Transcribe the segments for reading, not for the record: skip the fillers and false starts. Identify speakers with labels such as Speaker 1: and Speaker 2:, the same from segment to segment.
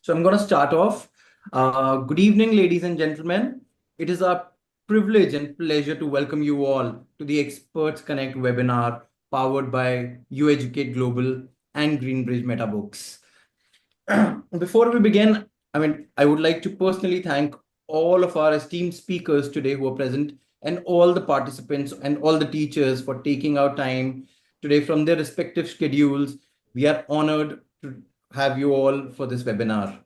Speaker 1: So I'm going to start off. Good evening, ladies and gentlemen. It is our privilege and pleasure to welcome you all to the Experts Connect webinar powered by You Educate Global and Greenbridge MetaBooks. Before we begin, I would like to personally thank all of our esteemed speakers today who are present and all the participants and all the teachers for taking our time today from their respective schedules. We are honored to have you all for this webinar.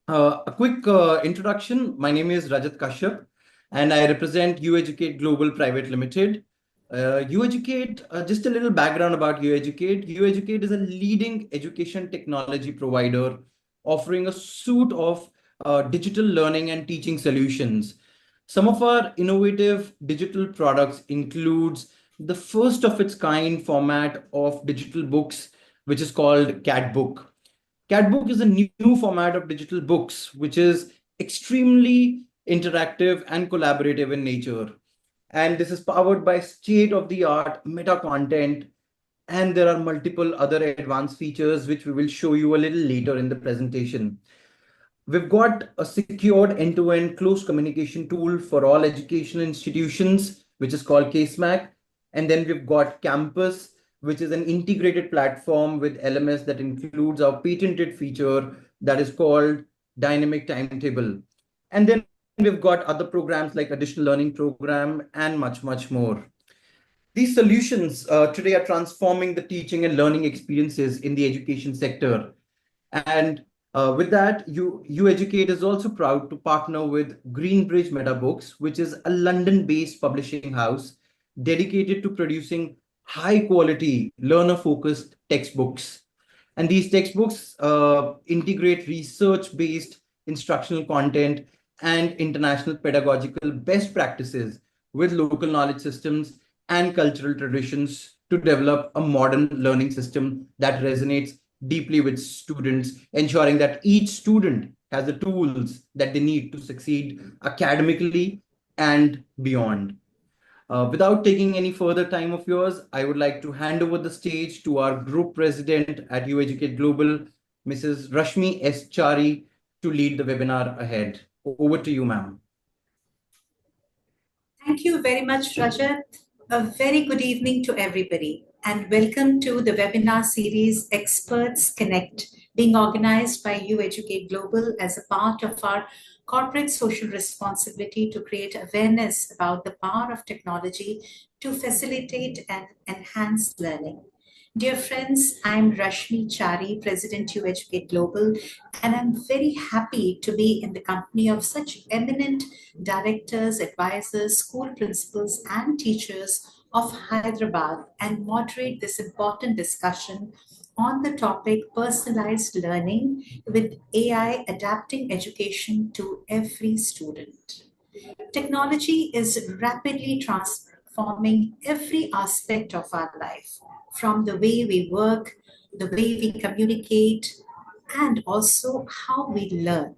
Speaker 1: A quick introduction. My name is Rajat Kashyap, and I represent You Educate Global Private Limited. You Educate, just a little background about You Educate. You Educate is a leading education technology provider offering a suite of digital learning and teaching solutions. Some of our innovative digital products includes the first of its kind format of digital books, which is called Cat Book. Catbook is a new format of digital books, which is extremely interactive and collaborative in nature. And this is powered by state-of-the-art meta content. And there are multiple other advanced features, which we will show you a little later in the presentation. We've got a secured end-to-end close communication tool for all education institutions, which is called CaseMac. And then we've got Campus, which is an integrated platform with LMS that includes our patented feature that is called Dynamic Timetable. And then we've got other programs like Additional Learning Program and much, much more. These solutions today are transforming the teaching and learning experiences in the education sector. And with that, you Educate is also proud to partner with Greenbridge MetaBooks, which is a London-based publishing house dedicated to producing high-quality, learner-focused textbooks. And these textbooks integrate research-based instructional content and international pedagogical best practices with local knowledge systems and cultural traditions to develop a modern learning system that resonates deeply with students, ensuring that each student has the tools that they need to succeed academically and beyond. Without taking any further time of yours, I would like to hand over the stage to our group president at You Educate Global, Mrs. Rashmi S. Chari, to lead the webinar ahead. Over to you, ma'am.
Speaker 2: Thank you very much, Rajat. A very good evening to everybody, and welcome to the webinar series Experts Connect, being organized by You Educate Global as a part of our corporate social responsibility to create awareness about the power of technology to facilitate and enhance learning. Dear friends, I'm Rashmi Chari, President You Educate Global, and I'm very happy to be in the company of such eminent directors, advisors, school principals, and teachers of Hyderabad and moderate this important discussion on the topic personalized learning with AI adapting education to every student. Technology is rapidly transforming every aspect of our life, from the way we work, the way we communicate, and also how we learn.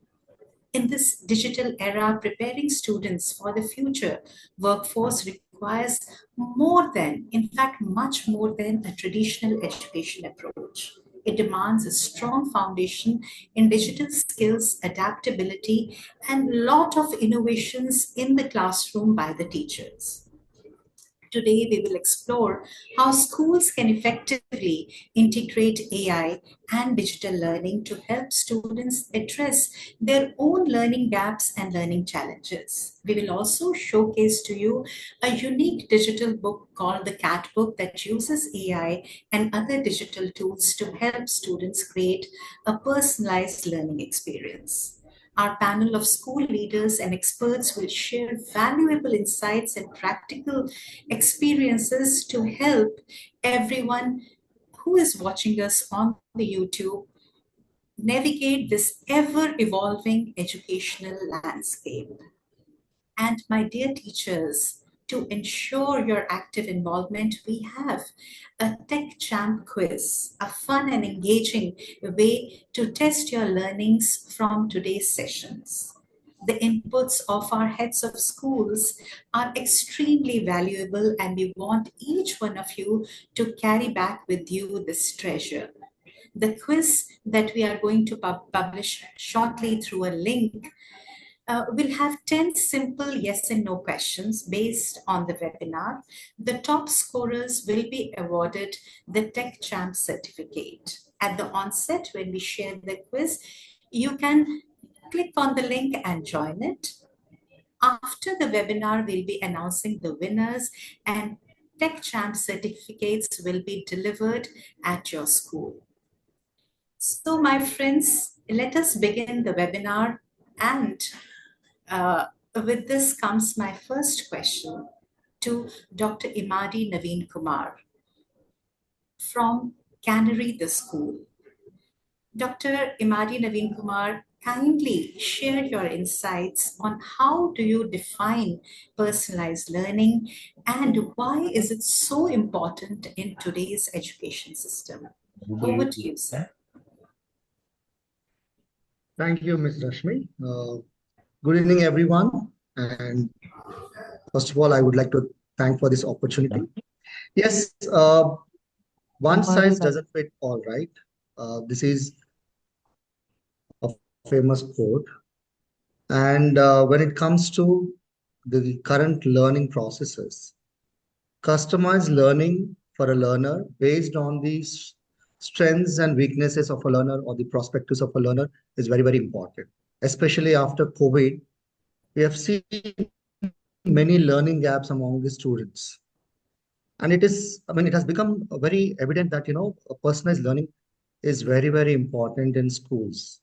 Speaker 2: In this digital era, preparing students for the future workforce requires more than, in fact, much more than a traditional education approach. It demands a strong foundation in digital skills, adaptability, and lot of innovations in the classroom by the teachers. Today, we will explore how schools can effectively integrate AI and digital learning to help students address their own learning gaps and learning challenges. We will also showcase to you a unique digital book called the Cat Book that uses AI and other digital tools to help students create a personalized learning experience. Our panel of school leaders and experts will share valuable insights and practical experiences to help everyone who is watching us on the YouTube navigate this ever evolving educational landscape. And my dear teachers, to ensure your active involvement, we have a Tech Champ quiz, a fun and engaging way to test your learnings from today's sessions. The inputs of our heads of schools are extremely valuable, and we want each one of you to carry back with you this treasure. The quiz that we are going to publish shortly through a link will have 10 simple yes and no questions based on the webinar. The top scorers will be awarded the Tech Champ certificate. At the onset, when we share the quiz, you can click on the link and join it. After the webinar, we'll be announcing the winners, and Tech Champ certificates will be delivered at your school. So, my friends, let us begin the webinar. And with this comes my first question to Dr. Emmadi Naveen Kumar from Canary, the school. Dr. Emmadi Naveen Kumar, kindly share your insights on how do you define personalized learning and why is it so important in today's education system? Over to you, sir.
Speaker 3: Thank you, Ms. Rashmi. Good evening, everyone. And first of all, I would like to thank for this opportunity. Yes, one size doesn't fit all, right? This is a famous quote. And when it comes to the current learning processes, customized learning for a learner based on the strengths and weaknesses of a learner or the perspectives of a learner is very, very important. Especially after COVID, we have seen many learning gaps among the students. And it is, I mean, it has become very evident that, personalized learning is very, very important in schools.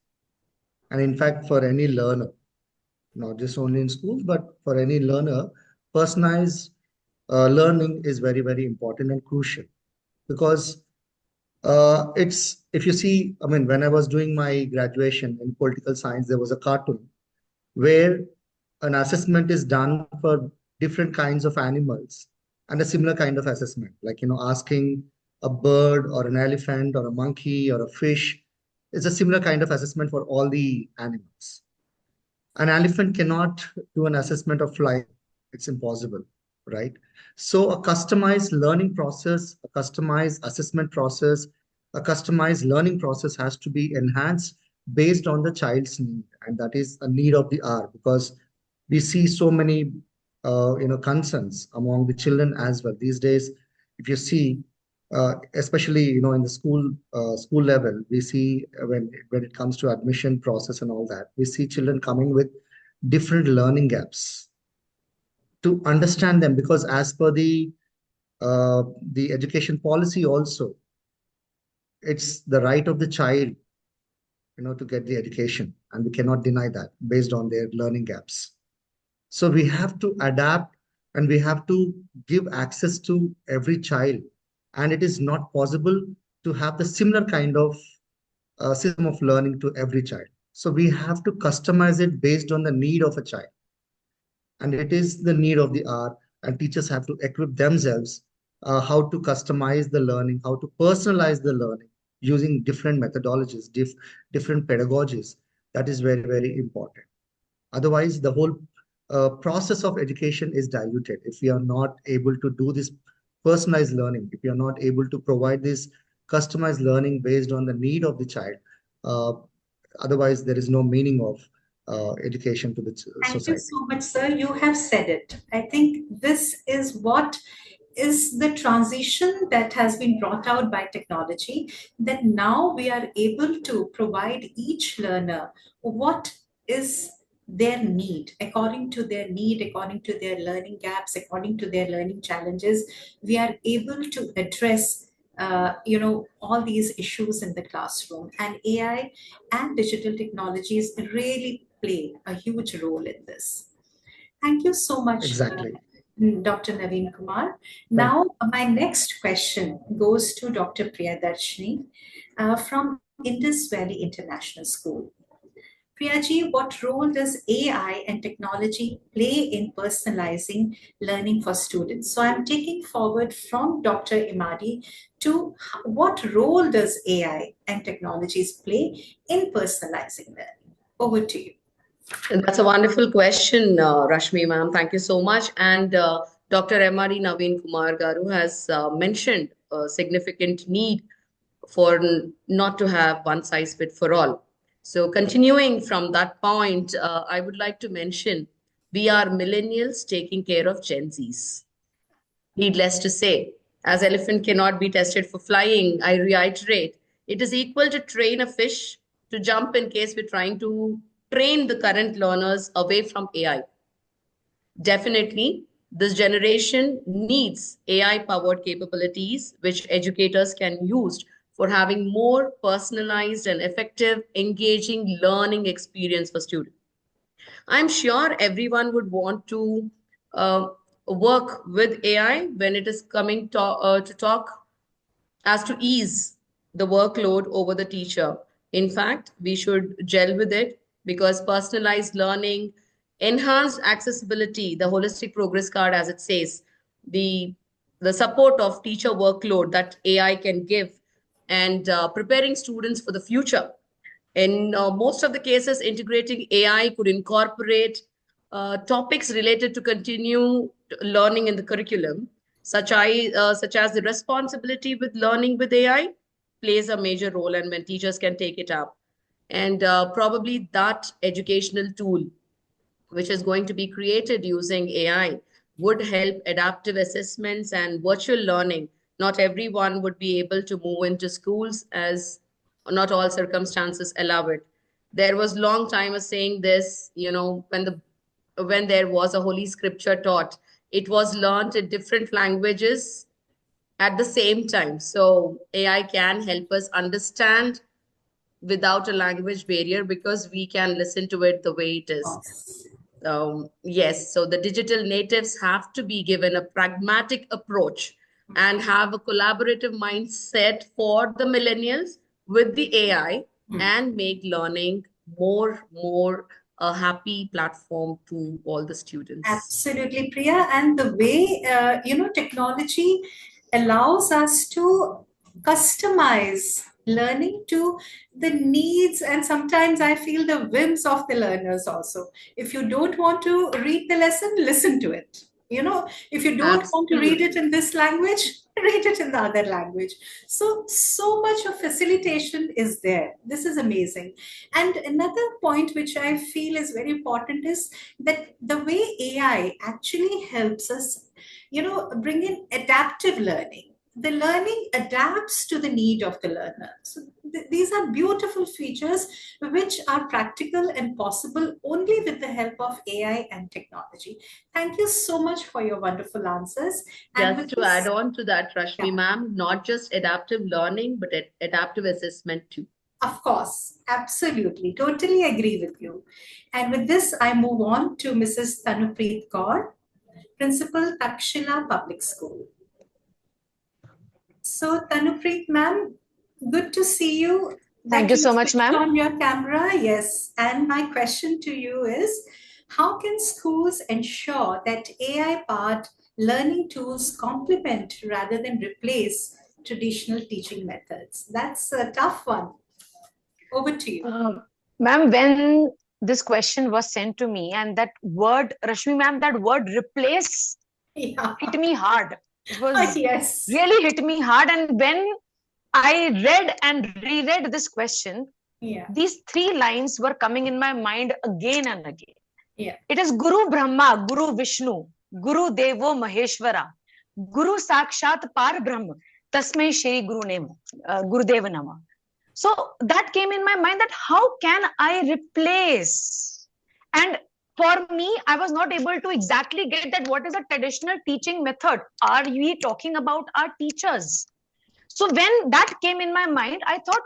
Speaker 3: And in fact, for any learner, not just only in schools, but for any learner, personalized learning is very, very important and crucial because it's, if you see, I mean, when I was doing my graduation in political science, there was a cartoon where an assessment is done for different kinds of animals and a similar kind of assessment, like, asking a bird or an elephant or a monkey or a fish. It's a similar kind of assessment for all the animals. An elephant cannot do an assessment of flying. It's impossible, right? So a customized learning process, a customized assessment process, a customized learning process has to be enhanced based on the child's need. And that is a need of the hour because we see so many, concerns among the children as well. These days, if you see, especially, in the school level, we see when it comes to admission process and all that, we see children coming with different learning gaps to understand them because as per the education policy also, it's the right of the child, to get the education, and we cannot deny that based on their learning gaps. So we have to adapt and we have to give access to every child. And it is not possible to have the similar kind of system of learning to every child. So we have to customize it based on the need of a child. And it is the need of the hour, and teachers have to equip themselves how to customize the learning, how to personalize the learning using different methodologies, different pedagogies. That is very, very important. Otherwise, the whole process of education is diluted. If we are not able to do this personalized learning, if we are not able to provide this customized learning based on the need of the child, otherwise there is no meaning of education to the society.
Speaker 2: Thank you so much, sir. You have said it. I think this is what is the transition that has been brought out by technology, that now we are able to provide each learner what is their need, according to their need, according to their learning gaps, according to their learning challenges. We are able to address all these issues in the classroom, and AI and digital technologies really play a huge role in this. Thank you so much,
Speaker 3: Exactly.
Speaker 2: Dr. Naveen Kumar. Now, my next question goes to Dr. Priyadarshini from Indus Valley International School. Priyaji, what role does AI and technology play in personalizing learning for students? So I'm taking forward from Dr. Emmadi to what role does AI and technologies play in personalizing learning? Over to you.
Speaker 4: That's a wonderful question, Rashmi ma'am. Thank you so much. And Dr. Emmadi Naveen Kumar Garu has mentioned a significant need for not to have one size fit for all. So continuing from that point, I would like to mention we are millennials taking care of Gen Zs. Needless to say, as elephant cannot be tested for flying, I reiterate, it is equal to train a fish to jump in case we're trying to train the current learners away from AI. Definitely, this generation needs AI powered capabilities which educators can use for having more personalized and effective, engaging learning experience for students. I'm sure everyone would want to uh, work with AI when it is coming to talk as to ease the workload over the teacher. In fact, we should gel with it because personalized learning, enhanced accessibility, the holistic progress card, as it says, the the support of teacher workload that AI can give, and preparing students for the future. In most of the cases, integrating AI could incorporate topics related to continue learning in the curriculum, such as the responsibility with learning with AI plays a major role, and when teachers can take it up. And probably that educational tool which is going to be created using AI would help adaptive assessments and virtual learning. Not everyone would be able to move into schools as not all circumstances allow it. There was long time of saying this, when there was a holy scripture taught, it was learned in different languages at the same time. So AI can help us understand without a language barrier because we can listen to it the way it is. Yes, so the digital natives have to be given a pragmatic approach and have a collaborative mindset for the millennials with the AI and make learning more a happy platform to all the students.
Speaker 2: Absolutely, Priya. And the way, technology allows us to customize learning to the needs and sometimes I feel the whims of the learners also. If you don't want to read the lesson, listen to it. If you don't want to read it in this language, read it in the other language. So much of facilitation is there. This is amazing. And another point which I feel is very important is that the way AI actually helps us, bring in adaptive learning. The learning adapts to the need of the learner. So these are beautiful features which are practical and possible only with the help of AI and technology. Thank you so much for your wonderful answers.
Speaker 4: Just to add on to that, Rashmi ma'am, not just adaptive learning, but adaptive assessment too.
Speaker 2: Of course, absolutely, totally agree with you. And with this, I move on to Mrs. Tanupreet Kaur, Principal, Takshila Public School. So, Tanupreet ma'am, good to see you.
Speaker 5: Thank you so much, ma'am.
Speaker 2: On your camera, yes. And my question to you is, how can schools ensure that AI-powered learning tools complement rather than replace traditional teaching methods? That's a tough one. Over to you.
Speaker 5: Ma'am, when this question was sent to me and that word, Rashmi ma'am, that word replace hit me hard. It was really hit me hard. And when I read and reread this question, these three lines were coming in my mind again and again. It is Guru Brahma, Guru Vishnu, Guru Devo Maheshwara, Guru Sakshat Par Brahma, Tasmai Shri Guru Deva Nama. So that came in my mind that how can I replace? And for me, I was not able to exactly get that what is a traditional teaching method. Are we talking about our teachers? So when that came in my mind, I thought,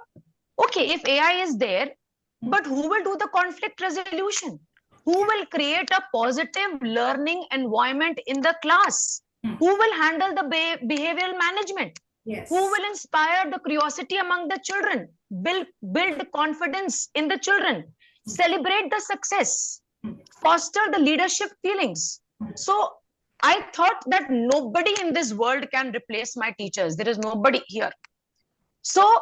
Speaker 5: okay, if AI is there, but who will do the conflict resolution? Who will create a positive learning environment in the class? Who will handle the behavioral management? Who will inspire the curiosity among the children? Build confidence in the children? Celebrate the success? Foster the leadership feelings? So I thought that nobody in this world can replace my teachers. There is nobody here. So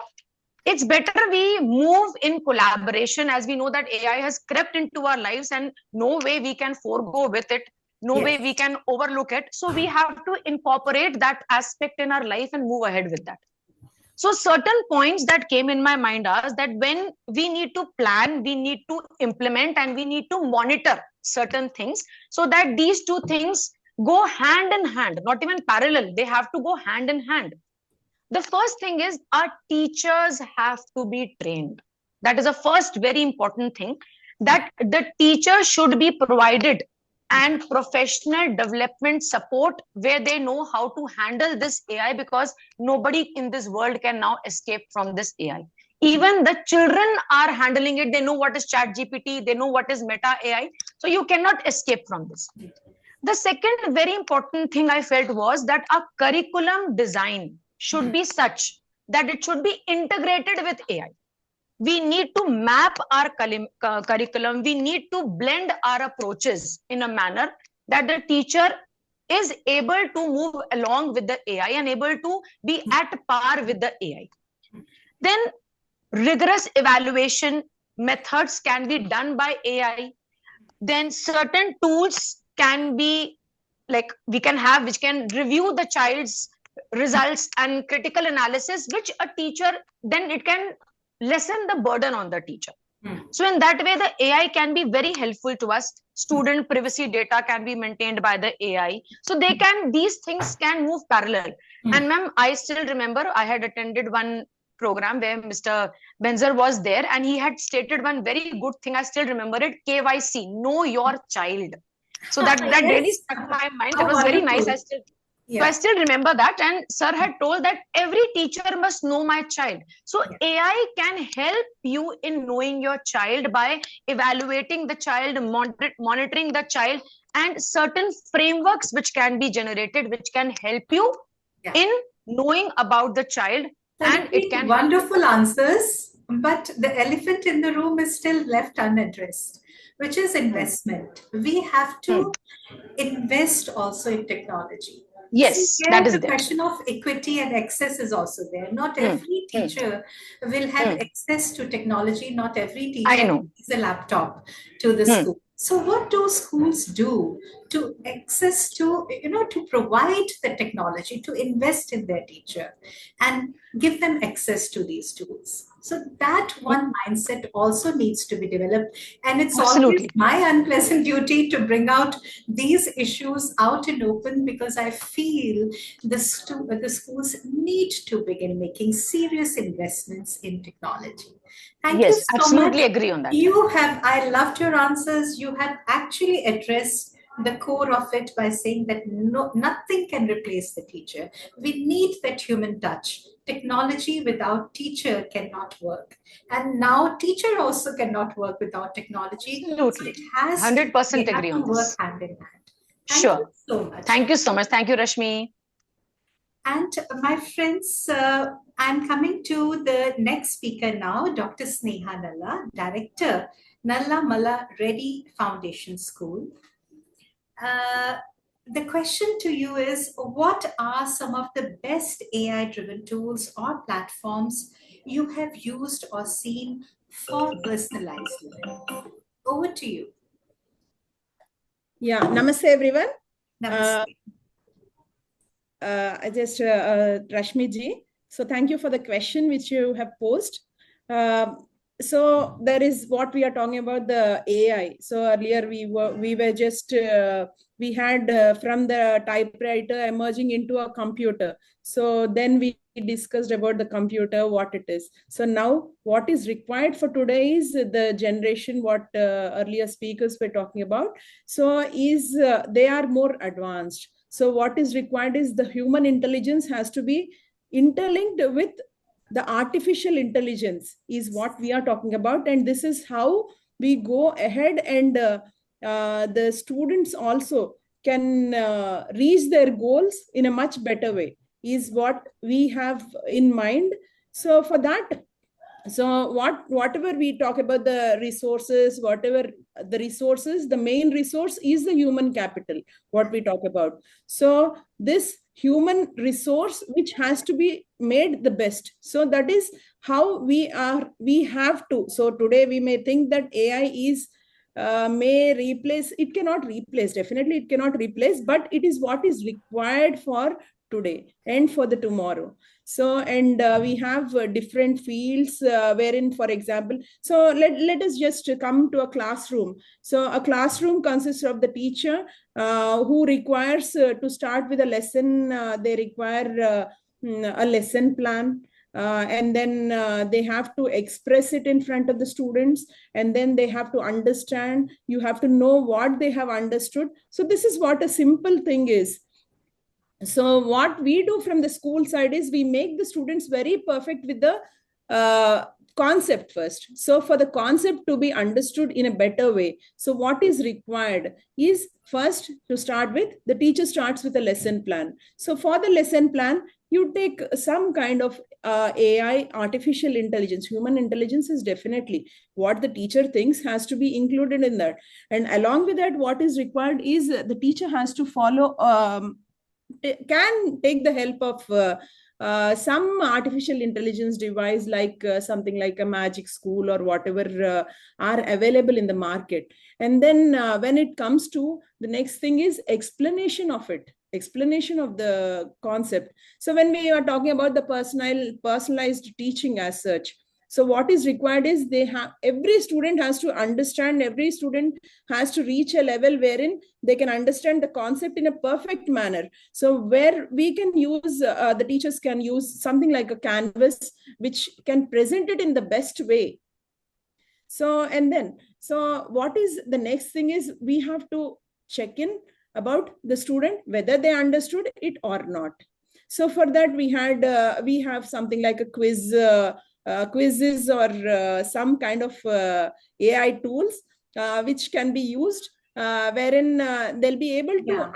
Speaker 5: it's better we move in collaboration, as we know that AI has crept into our lives and no way we can forego with it. No way we can overlook it. So we have to incorporate that aspect in our life and move ahead with that. So certain points that came in my mind are that when we need to plan, we need to implement, and we need to monitor certain things, so that these two things go hand in hand, not even parallel. They have to go hand in hand. The first thing is our teachers have to be trained. That is the first very important thing, that the teacher should be provided and professional development support where they know how to handle this AI, because nobody in this world can now escape from this AI. Even the children are handling it. They know what is chat GPT, they know what is meta AI. So you cannot escape from this. The second very important thing I felt was that our curriculum design should be such that it should be integrated with AI. We need to map our curriculum. We need to blend our approaches in a manner that the teacher is able to move along with the AI and able to be at par with the AI. Then rigorous evaluation methods can be done by AI. Then certain tools can be like we can have, which can review the child's results and critical analysis, which a teacher, then it can lessen the burden on the teacher. So in that way, the AI can be very helpful to us. Student privacy data can be maintained by the AI. So these things can move parallel. And ma'am, I still remember I had attended one program where Mr. Ebenezar was there, and he had stated one very good thing. I still remember it: KYC, know your child. So that
Speaker 2: Yes.
Speaker 5: really stuck my mind. That was very nice. So I still remember that. And sir had told that every teacher must know my child. So AI can help you in knowing your child by evaluating the child, monitoring the child, and certain frameworks which can be generated, which can help you in knowing about the child. And it can
Speaker 2: wonderful answers, but the elephant in the room is still left unaddressed, which is investment. We have to invest also in technology.
Speaker 5: Yes,
Speaker 2: See,
Speaker 5: that is
Speaker 2: the question of equity and access is also there. Not every teacher will have access to technology. Not every teacher needs a laptop to the school. So what do schools do to access to, to provide the technology, to invest in their teacher and give them access to these tools? So that one mindset also needs to be developed. And it's always my unpleasant duty to bring out these issues out in open, because I feel the schools need to begin making serious investments in technology. Thank you so
Speaker 5: absolutely
Speaker 2: much.
Speaker 5: Agree on that.
Speaker 2: I loved your answers. You have actually addressed the core of it by saying that nothing can replace the teacher. We need that human touch. Technology without teacher cannot work. And now teacher also cannot work without technology.
Speaker 5: Absolutely.
Speaker 2: So it has
Speaker 5: 100% agree on this.
Speaker 2: Work hand in hand.
Speaker 5: Thank you so much. Thank you so much. Thank you, Rashmi.
Speaker 2: And my friends, I'm coming to the next speaker now, Dr. Sneha Nalla, Director, Nalla Malla Reddy Foundation School. The question to you is, what are some of the best AI-driven tools or platforms you have used or seen for personalized learning? Over to you.
Speaker 6: Yeah, namaste everyone.
Speaker 2: Namaste.
Speaker 6: Rashmi ji. So thank you for the question which you have posed. So there is what we are talking about, the AI. So earlier we had from the typewriter emerging into a computer. So then we discussed about the computer, what it is. So now what is required for today is the generation, what earlier speakers were talking about. So they are more advanced. So what is required is the human intelligence has to be interlinked with the artificial intelligence is what we are talking about. And this is how we go ahead, and the students also can reach their goals in a much better way is what we have in mind. So for that, so whatever we talk about the resources, the main resource is the human capital, what we talk about. So this human resource which has to be made the best. So that is how we have to. So today we may think that AI is may replace. It cannot replace. Definitely it cannot replace, but it is what is required for today and for the tomorrow. So, and we have different fields wherein, for example, so let us just come to a classroom. So a classroom consists of the teacher who requires to start with a lesson. They require a lesson plan. And then they have to express it in front of the students, and then they have to understand. You have to know what they have understood. So this is what a simple thing is. So what we do from the school side is we make the students very perfect with the concept first. So for the concept to be understood in a better way, so what is required is first to start with, the teacher starts with a lesson plan. So for the lesson plan, you take some kind of AI, artificial intelligence. Human intelligence is definitely what the teacher thinks has to be included in that. And along with that, what is required is the teacher has to follow can take the help of some artificial intelligence device, like something like a magic school or whatever are available in the market. And then when it comes to the next thing is explanation of it, explanation of the concept. So when we are talking about the personalized teaching as such, so what is required is every student has to understand, every student has to reach a level wherein they can understand the concept in a perfect manner. So where we can use, the teachers can use something like a canvas, which can present it in the best way. So, and then, so what is the next thing is we have to check in about the student, whether they understood it or not. So for that, we have something like a quizzes or some kind of AI tools which can be used, wherein they'll be able to,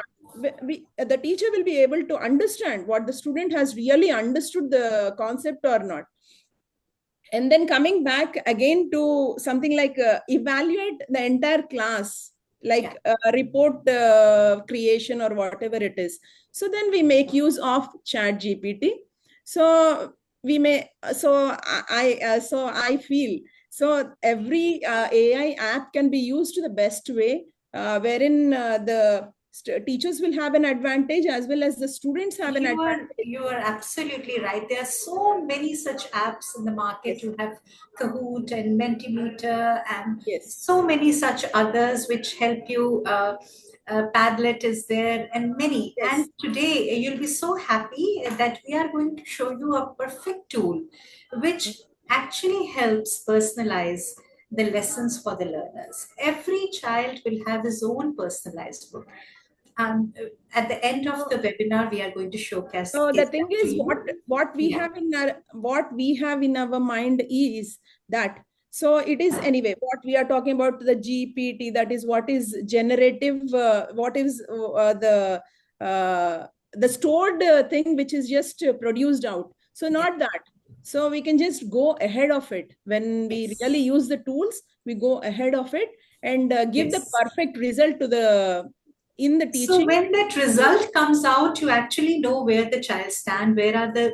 Speaker 6: the teacher will be able to understand what the student has really understood the concept or not. And then coming back again to something like evaluate the entire class, like a report creation or whatever it is. So then we make use of Chat GPT. So we may, so I feel, so every AI app can be used to the best way, wherein the teachers will have an advantage as well as the students have an advantage.
Speaker 2: You are absolutely right. There are so many such apps in the market. You have Kahoot and Mentimeter and so many such others which help you. Padlet is there and many. And today you'll be so happy that we are going to show you a perfect tool which actually helps personalize the lessons for the learners. Every child will have his own personalized book. At the end of the webinar, we are going to showcase.
Speaker 6: So the thing is, what we have in our mind is that, so it is anyway, what we are talking about, the GPT, that is what is generative, what is the stored thing which is just produced out. So not that. So we can just go ahead of it. When we really use the tools, we go ahead of it and give the perfect result to the in the teaching.
Speaker 2: So when that result comes out, you actually know where the child stands, where are the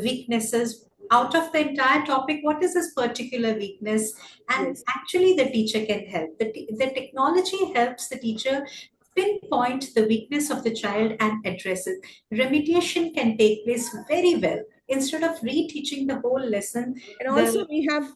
Speaker 2: weaknesses. Out of the entire topic, what is this particular weakness? And actually the teacher can help. The technology helps the teacher pinpoint the weakness of the child and address it. Remediation can take place very well instead of reteaching the whole lesson.
Speaker 6: And also we have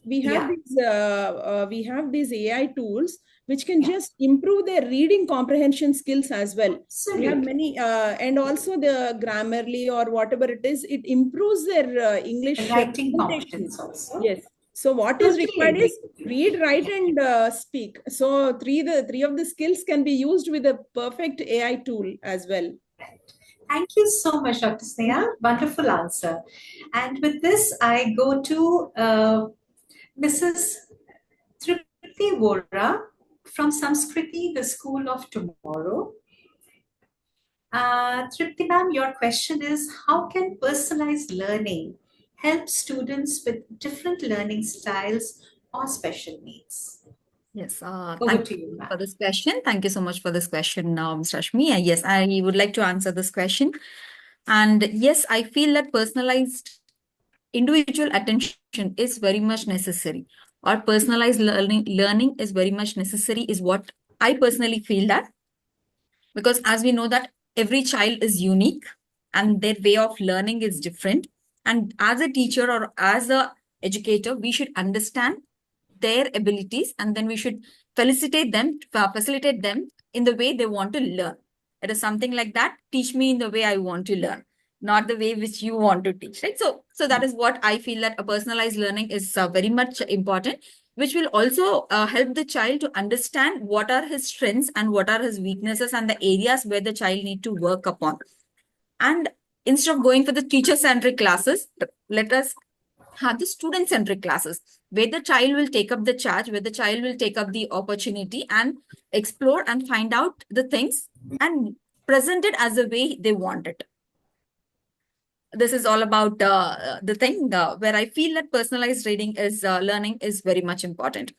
Speaker 6: these AI tools which can just improve their reading comprehension skills as well.
Speaker 2: Absolutely.
Speaker 6: We have many, and also the Grammarly or whatever it is, it improves their English
Speaker 2: writing competence also.
Speaker 6: Yes. So what is required is read, write, and speak. So three of the skills can be used with a perfect AI tool as well.
Speaker 2: Right. Thank you so much, Dr. Sneha. Wonderful answer. And with this, I go to Mrs. Trupti Vora from Samskruti, the School of Tomorrow. Trupti ma'am, your question is, how can personalized learning help students with different learning styles or special needs?
Speaker 7: Yes, thank you for this question. Thank you so much for this question, Ms. Rashmi. Yes, I would like to answer this question. And yes, I feel that personalized individual attention is very much necessary, or personalized learning is very much necessary, is what I personally feel that. Because as we know that every child is unique and their way of learning is different. And as a teacher or as a educator, we should understand their abilities, and then we should facilitate them in the way they want to learn. It is something like that. Teach me in the way I want to learn, not the way which you want to teach, right? So that is what I feel, that a personalized learning is very much important, which will also help the child to understand what are his strengths and what are his weaknesses and the areas where the child need to work upon. And instead of going for the teacher-centric classes, let us have the student-centric classes where the child will take up the charge, where the child will take up the opportunity and explore and find out the things and present it as the way they want it. This is all about the thing where I feel that personalized reading is learning is very much important.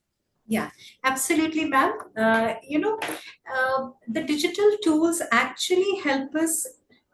Speaker 2: Yeah, absolutely, ma'am. The digital tools actually help us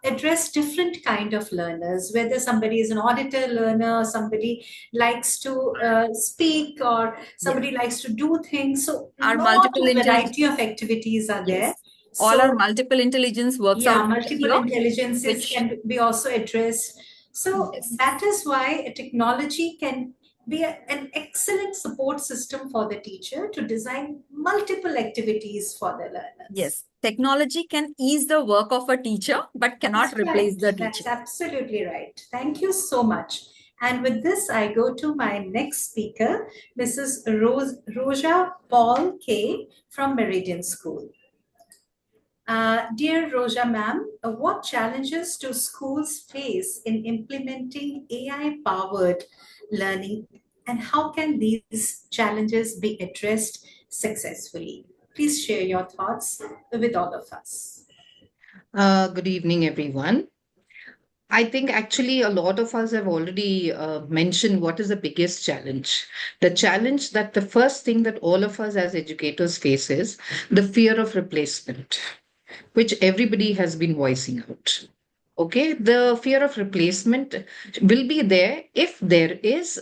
Speaker 2: address different kind of learners, whether somebody is an auditor learner, somebody likes to speak, or somebody likes to do things. So
Speaker 7: our multiple
Speaker 2: variety of activities are there.
Speaker 7: All our multiple intelligence works out.
Speaker 2: Multiple intelligences can be also addressed. So that is why technology can be an excellent support system for the teacher to design multiple activities for the learners.
Speaker 7: Yes, technology can ease the work of a teacher, but cannot replace the teacher.
Speaker 2: That's absolutely right. Thank you so much. And with this, I go to my next speaker, Mrs. Roja Paul K. from Meridian School. Dear Roja ma'am, what challenges do schools face in implementing AI-powered learning, and how can these challenges be addressed successfully? Please share your thoughts with all of us.
Speaker 8: Good evening, everyone. I think actually a lot of us have already mentioned what is the biggest challenge. The challenge that the first thing that all of us as educators face is the fear of replacement, which everybody has been voicing out. Okay, the fear of replacement will be there if there is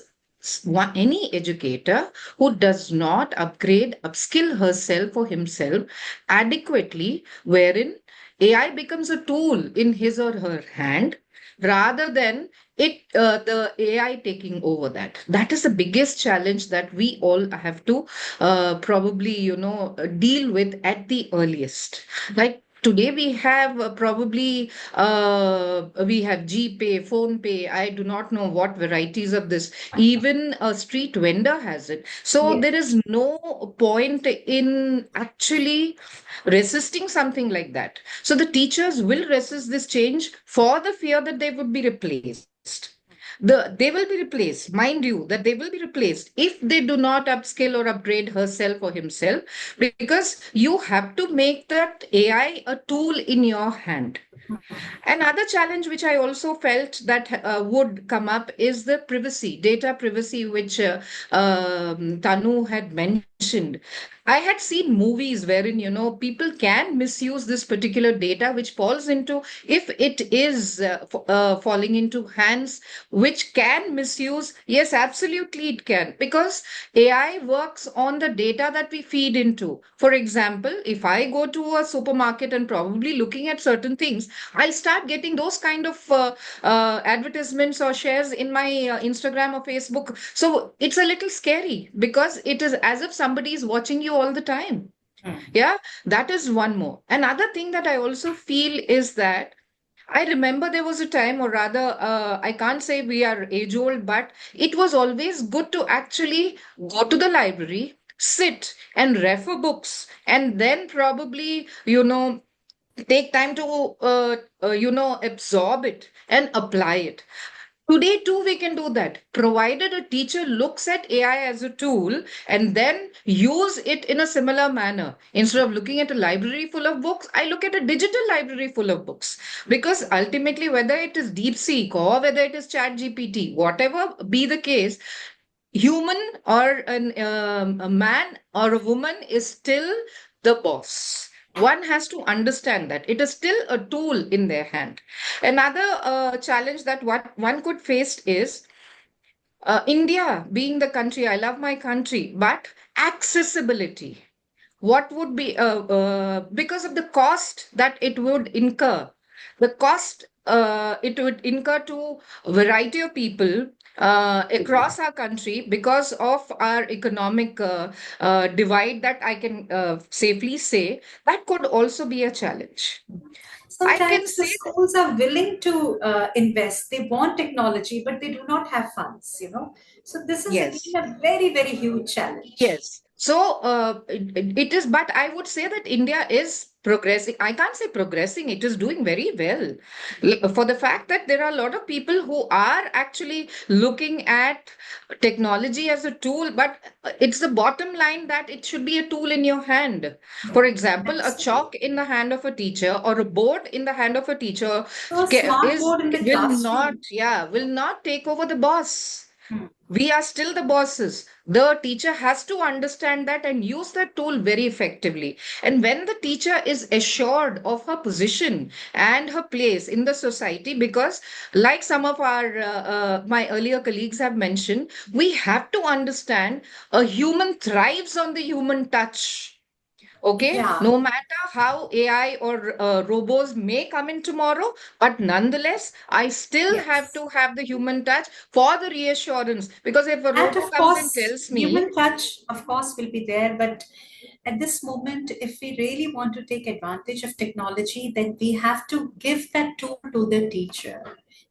Speaker 8: any educator who does not upskill herself or himself adequately, wherein AI becomes a tool in his or her hand rather than the AI taking over that. That is the biggest challenge that we all have to probably, deal with at the earliest. Like today we have we have GPay, PhonePay. I do not know what varieties of this. Even a street vendor has it. So there is no point in actually resisting something like that. So the teachers will resist this change for the fear that they would be replaced. They will be replaced, mind you, that they will be replaced if they do not upskill or upgrade herself or himself, because you have to make that AI a tool in your hand. Another challenge which I also felt that would come up is the privacy, data privacy, which Tanu had mentioned. I had seen movies wherein, people can misuse this particular data, which falls into, if it is falling into hands which can misuse, yes, absolutely it can, because AI works on the data that we feed into. For example, if I go to a supermarket and probably looking at certain things, I'll start getting those kind of advertisements or shares in my Instagram or Facebook. So it's a little scary because it is as if somebody is watching you all the time. Yeah, that is one more. Another thing that I also feel is that I remember there was a time, or rather, I can't say we are age old, but it was always good to actually go to the library, sit and refer books, and then probably, take time to, absorb it and apply it. Today, too, we can do that, provided a teacher looks at AI as a tool and then use it in a similar manner. Instead of looking at a library full of books, I look at a digital library full of books. Because ultimately, whether it is DeepSeek or whether it is ChatGPT, whatever be the case, human or a man or a woman is still the boss. One has to understand that it is still a tool in their hand. Another challenge that what one could face is India being the country, I love my country, but accessibility. What would be, because of the cost that it would incur, the cost it would incur to a variety of people across our country because of our economic divide that I can safely say that could also be a challenge. I can
Speaker 2: Sometimes the
Speaker 8: say
Speaker 2: schools are willing to invest. They want technology, but they do not have funds, you know. So this is again
Speaker 8: yes.
Speaker 2: a very, very huge challenge.
Speaker 8: Yes. So it is, but I would say that India is progressing. I can't say progressing, it is doing very well. For the fact that there are a lot of people who are actually looking at technology as a tool, but it's the bottom line that it should be a tool in your hand. For example, a
Speaker 2: Absolutely.
Speaker 8: chalk in the hand of a teacher or a board in the hand of a teacher
Speaker 2: So a smart
Speaker 8: is
Speaker 2: board in the
Speaker 8: will not,
Speaker 2: classroom.
Speaker 8: yeah, will not take over the boss.
Speaker 2: Hmm.
Speaker 8: We are still the bosses. The teacher has to understand that and use that tool very effectively. And when the teacher is assured of her position and her place in the society, because like some of our my earlier colleagues have mentioned, we have to understand a human thrives on the human touch. Okay,
Speaker 2: Yeah.
Speaker 8: no matter how AI or robots may come in tomorrow, but nonetheless, I still have
Speaker 2: Yes.
Speaker 8: to have the human touch for the reassurance. Because if a
Speaker 2: And
Speaker 8: robo
Speaker 2: of
Speaker 8: comes and
Speaker 2: course,
Speaker 8: tells me,
Speaker 2: human touch, of course, will be there. But at this moment, if we really want to take advantage of technology, then we have to give that tool to the teacher.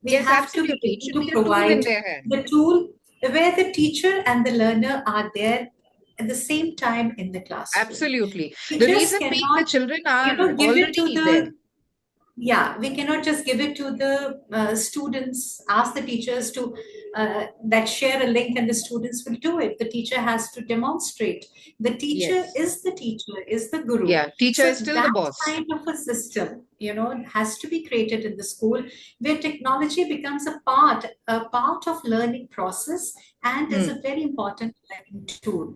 Speaker 2: We
Speaker 8: yes,
Speaker 2: have to be
Speaker 8: absolutely, it
Speaker 2: able
Speaker 8: should
Speaker 2: to
Speaker 8: be a tool in
Speaker 2: provide
Speaker 8: their hand.
Speaker 2: the tool where the teacher and the learner are there at the same time in the classroom.
Speaker 8: Absolutely.
Speaker 2: We
Speaker 8: The
Speaker 2: just
Speaker 8: reason being the
Speaker 2: cannot,
Speaker 8: children
Speaker 2: you
Speaker 8: are
Speaker 2: know, give it to
Speaker 8: already there.
Speaker 2: the yeah, we cannot just give it to the students, ask the teachers to that share a link and the students will do it. The teacher has to demonstrate. The teacher
Speaker 8: Yes.
Speaker 2: is the teacher, is the guru.
Speaker 8: Yeah, teacher
Speaker 2: So
Speaker 8: is still the
Speaker 2: that
Speaker 8: boss.
Speaker 2: kind of a system, you know, has to be created in the school where technology becomes a part of learning process and is
Speaker 8: Hmm.
Speaker 2: a very important learning tool.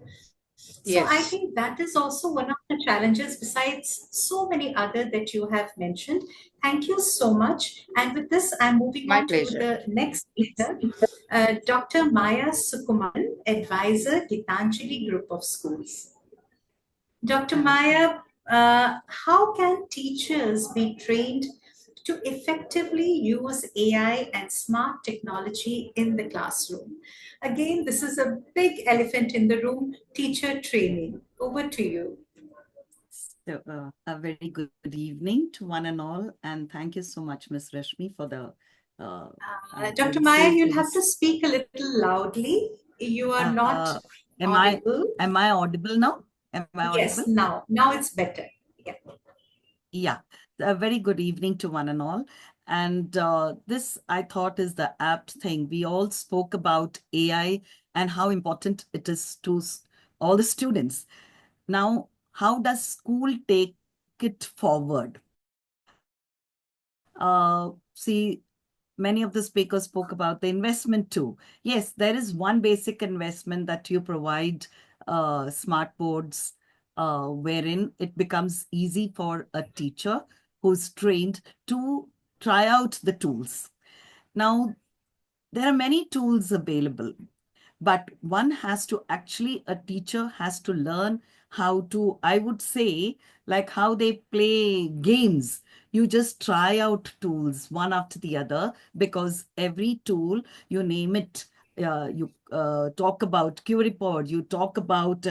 Speaker 2: So I
Speaker 8: Yes,
Speaker 2: think that is also one of the challenges besides so many other that you have mentioned. Thank you so much. And with this, I'm moving
Speaker 8: my
Speaker 2: on to
Speaker 8: pleasure.
Speaker 2: the next speaker, Dr. Maya Sukumaran, Advisor, Gitanjali Group of Schools. Dr. Maya, how can teachers be trained to effectively use AI and smart technology in the classroom? Again, this is a big elephant in the room, teacher training. Over to you.
Speaker 9: So, a very good evening to one and all, and thank you so much, Ms. Rashmi, for the. I
Speaker 2: Dr.
Speaker 9: would
Speaker 2: Maya,
Speaker 9: say
Speaker 2: you'll
Speaker 9: for
Speaker 2: have to
Speaker 9: this.
Speaker 2: speak a little loudly. You are not
Speaker 9: Am
Speaker 2: audible.
Speaker 9: I audible now? Am I
Speaker 2: Yes,
Speaker 9: audible?
Speaker 2: now it's better. Yeah.
Speaker 9: Yeah. A very good evening to one and all. And this, I thought, is the apt thing. We all spoke about AI and how important it is to all the students. Now, how does school take it forward? See, many of the speakers spoke about the investment too. Yes, there is one basic investment that you provide smart boards, wherein it becomes easy for a teacher who's trained to try out the tools. Now, there are many tools available, but one has to actually, a teacher has to learn how to, I would say, like how they play games. You just try out tools one after the other, because every tool, you name it, you talk about QueryPod, you talk about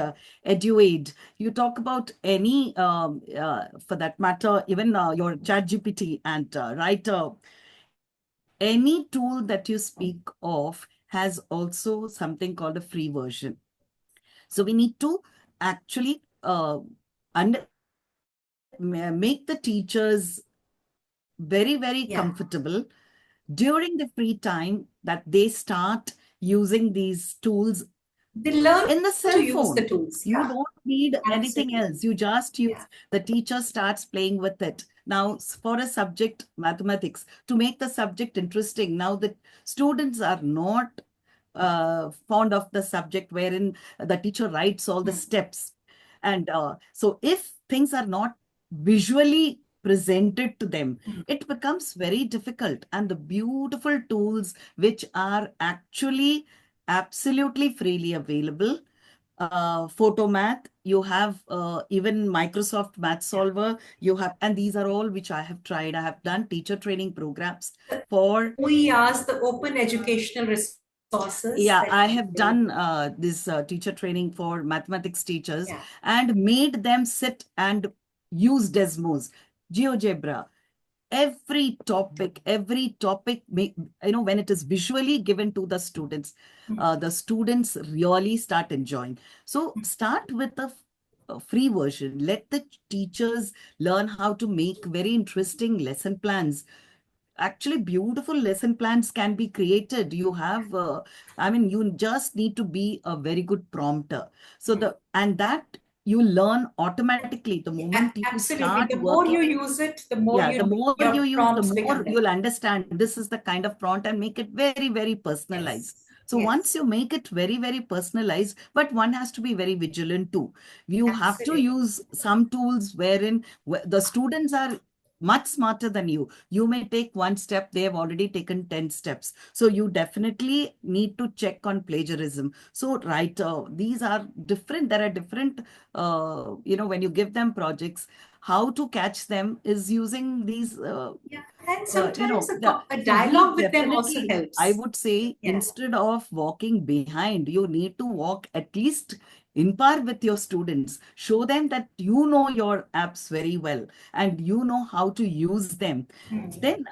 Speaker 9: EduAid, you talk about any, for that matter, even your ChatGPT and Writer. Any tool that you speak of has also something called a free version. So we need to actually make the teachers very, very comfortable during the free time that they start using these tools
Speaker 2: They learn
Speaker 9: in the
Speaker 2: to
Speaker 9: cell
Speaker 2: use the
Speaker 9: phone.
Speaker 2: tools.
Speaker 9: You
Speaker 2: Yeah,
Speaker 9: don't need anything
Speaker 2: absolutely.
Speaker 9: else. You just use,
Speaker 2: Yeah.
Speaker 9: the teacher starts playing with it. Now, for a subject, mathematics, to make the subject interesting, now the students are not fond of the subject wherein the teacher writes all the steps. And so if things are not visually presented to them, it becomes very difficult. And the beautiful tools which are actually absolutely freely available, photo math, you have even Microsoft Math Solver, you have, and these are all which I have tried. I have done teacher training programs for.
Speaker 2: We asked the open educational resources.
Speaker 9: Yeah, I have done this teacher training for mathematics teachers and made them sit and use Desmos, GeoGebra. Every topic, when it is visually given to the students really start enjoying. So start with a free version. Let the teachers learn how to make very interesting lesson plans. Actually, beautiful lesson plans can be created. You have, you just need to be a very good prompter. So that you learn automatically the moment you start
Speaker 2: the
Speaker 9: working.
Speaker 2: more you use it, the more
Speaker 9: the more you use, the more you'll understand this is the kind of prompt, and make it very, very personalized. So once you make it very, very personalized, but one has to be very vigilant too. You have to use some tools wherein the students are much smarter than you. You may take one step, they have already taken 10 steps. So you definitely need to check on plagiarism. So, these are different. There are different, when you give them projects, how to catch them is using these.
Speaker 2: And sometimes a dialogue with them also helps.
Speaker 9: I would say instead of walking behind, you need to walk at least in par with your students. Show them that you know your apps very well and you know how to use them. Then,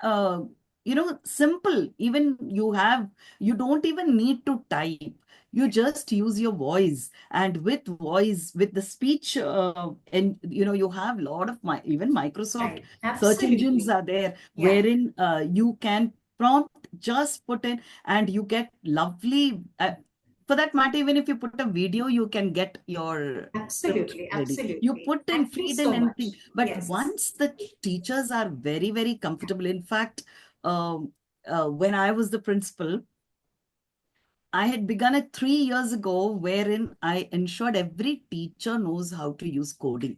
Speaker 9: simple. Even you don't even need to type. You just use your voice, and with the speech, and you have a lot of even Microsoft search engines are there, wherein you can prompt, just put in, and you get lovely. For that matter, even if you put a video, you can get your
Speaker 2: absolutely.
Speaker 9: You put in, feed in anything. But once the teachers are very, very comfortable, in fact, when I was the principal, I had begun it 3 years ago, wherein I ensured every teacher knows how to use coding.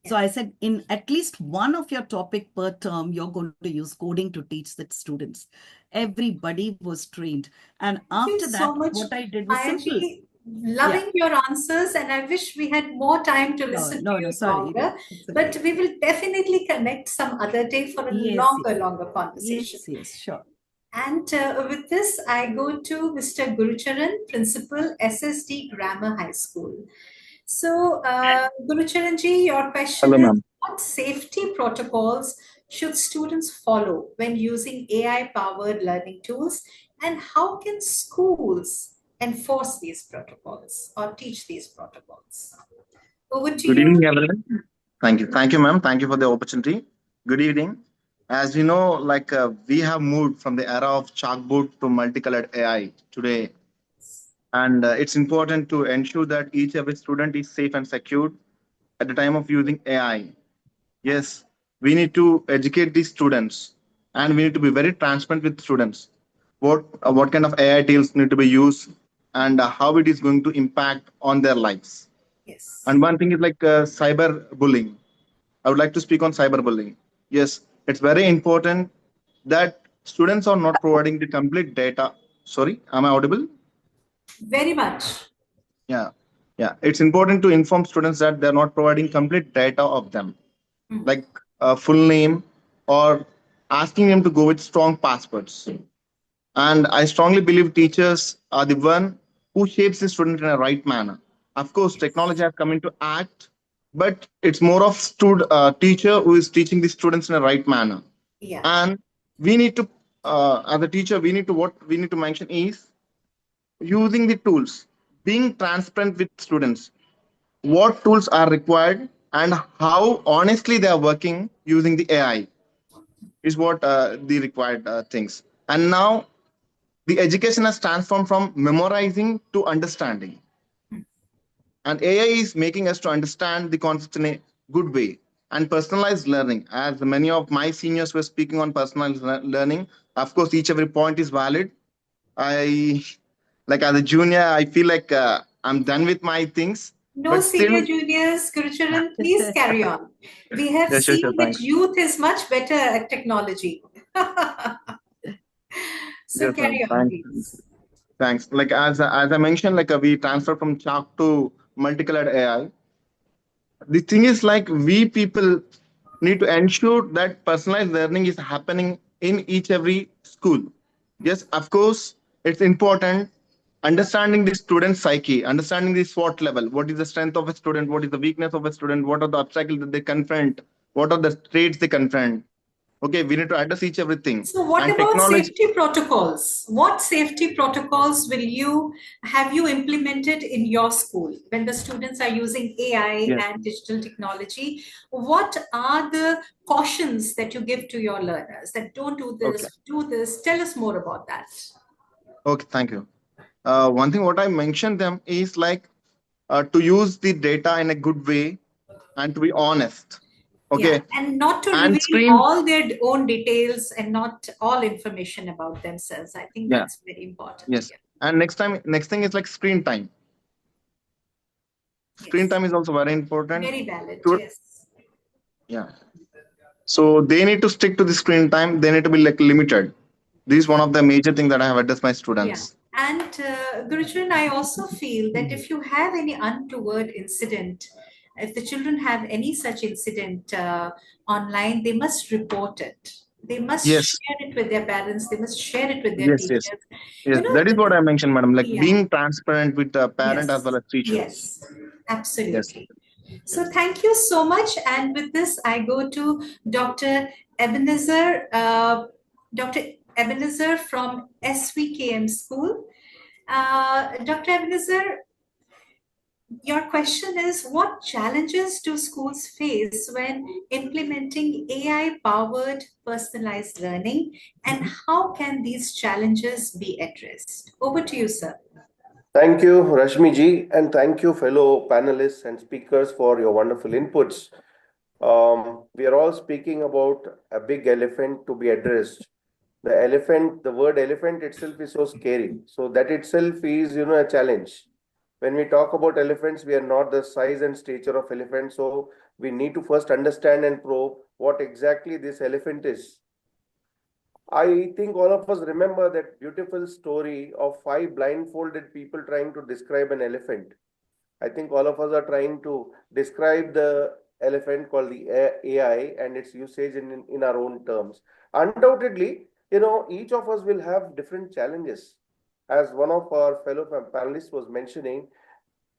Speaker 9: So I said, in at least one of your topic per term, you're going to use coding to teach the students. Everybody was trained. And after that, what I did was simple.
Speaker 2: Loving your answers, and I wish we had more time to listen to you longer. But we will definitely connect some other day for a longer conversation.
Speaker 9: Yes, sure.
Speaker 2: And with this, I go to Mr. Gurucharan, Principal, SSD Grammar High School. So, Gurucharanji, your question is, what safety protocols should students follow when using AI-powered learning tools, and how can schools enforce these protocols or teach these protocols? Over to you.
Speaker 10: Good evening, everyone. Thank you. Thank you, ma'am. Thank you for the opportunity. Good evening. As you know, we have moved from the era of chalkboard to multicolored AI today. And it's important to ensure that every student is safe and secured at the time of using AI. Yes, we need to educate these students, and we need to be very transparent with students. What kind of AI tools need to be used, and how it is going to impact on their lives.
Speaker 2: Yes.
Speaker 10: And one thing is cyber bullying. I would like to speak on cyberbullying. Yes, it's very important that students are not providing the complete data. Sorry, am I audible?
Speaker 2: Very much.
Speaker 10: Yeah. It's important to inform students that they're not providing complete data of them, like a full name, or asking them to go with strong passwords. And I strongly believe teachers are the one who shapes the student in a right manner. Of course, technology has come into act, but it's more of teacher who is teaching the students in a right manner.
Speaker 2: Yeah.
Speaker 10: And we need to, as a teacher, what we need to mention is using the tools, being transparent with students, what tools are required, and how honestly they are working using the AI is what the required things. And now the education has transformed from memorizing to understanding. And AI is making us to understand the concepts in a good way. And personalized learning, as many of my seniors were speaking on personalized learning, of course, every point is valid. As a junior, I feel like I'm done with my things.
Speaker 2: No,
Speaker 10: but
Speaker 2: senior
Speaker 10: still,
Speaker 2: juniors, Gurucharan, please carry on. We have seen that youth is much better at technology. So carry on, please.
Speaker 10: Thanks. As I mentioned, we transfer from chalk to multi-colored AI. The thing is like we people need to ensure that personalized learning is happening in each every school. Yes, of course, it's important understanding the student psyche, understanding the SWOT level. What is the strength of a student? What is the weakness of a student? What are the obstacles that they confront? What are the traits they confront? Okay, we need to address each everything.
Speaker 2: So what
Speaker 10: And
Speaker 2: about
Speaker 10: technology.
Speaker 2: safety protocols? What safety protocols will you have you implemented in your school when the students are using AI
Speaker 10: Yes.
Speaker 2: and digital technology? What are the cautions that you give to your learners that don't do
Speaker 10: Okay.
Speaker 2: this, do this? Tell us more about that.
Speaker 10: Okay, thank you. One thing what I mentioned them is like to use the data in a good way and to be honest.
Speaker 2: Yeah,
Speaker 10: Okay.
Speaker 2: and not to
Speaker 10: And
Speaker 2: reveal
Speaker 10: screen.
Speaker 2: all their own details and not all information about themselves. I think
Speaker 10: Yeah.
Speaker 2: that's very important.
Speaker 10: Yes.
Speaker 2: Yeah.
Speaker 10: And next thing is like screen time. Screen
Speaker 2: Yes.
Speaker 10: time is also very important.
Speaker 2: Very valid.
Speaker 10: To,
Speaker 2: Yes.
Speaker 10: yeah. So they need to stick to the screen time. They need to be like limited. This is one of the major things that I have addressed my
Speaker 2: Yeah.
Speaker 10: students.
Speaker 2: And Gurucharan, I also feel that if you have any untoward incident, if the children have any such incident online, they must report it. They must
Speaker 10: Yes.
Speaker 2: share it with their parents. They must share it with their
Speaker 10: Yes. Yes.
Speaker 2: teachers.
Speaker 10: Yes.
Speaker 2: You know,
Speaker 10: That is what I mentioned, madam. Like
Speaker 2: yeah.
Speaker 10: being transparent with the parent as
Speaker 2: Yes.
Speaker 10: well as teachers.
Speaker 2: Yes.
Speaker 10: Yes.
Speaker 2: Absolutely. So thank you so much. And with this, I go to Dr. Ebenezar, Dr. Ebenezar from SVKM School. Dr. Ebenezar, your question is, what challenges do schools face when implementing AI-powered personalized learning, and how can these challenges be addressed? Over to you, sir.
Speaker 11: Thank you, Rashmi ji, and thank you, fellow panelists and speakers, for your wonderful inputs. We are all speaking about a big elephant to be addressed. The elephant, the word elephant itself is so scary. So that itself is, a challenge. When we talk about elephants, we are not the size and stature of elephants. So we need to first understand and probe what exactly this elephant is. I think all of us remember that beautiful story of 5 blindfolded people trying to describe an elephant. I think all of us are trying to describe the elephant called the AI and its usage in our own terms. Undoubtedly, each of us will have different challenges. As one of our fellow panelists was mentioning,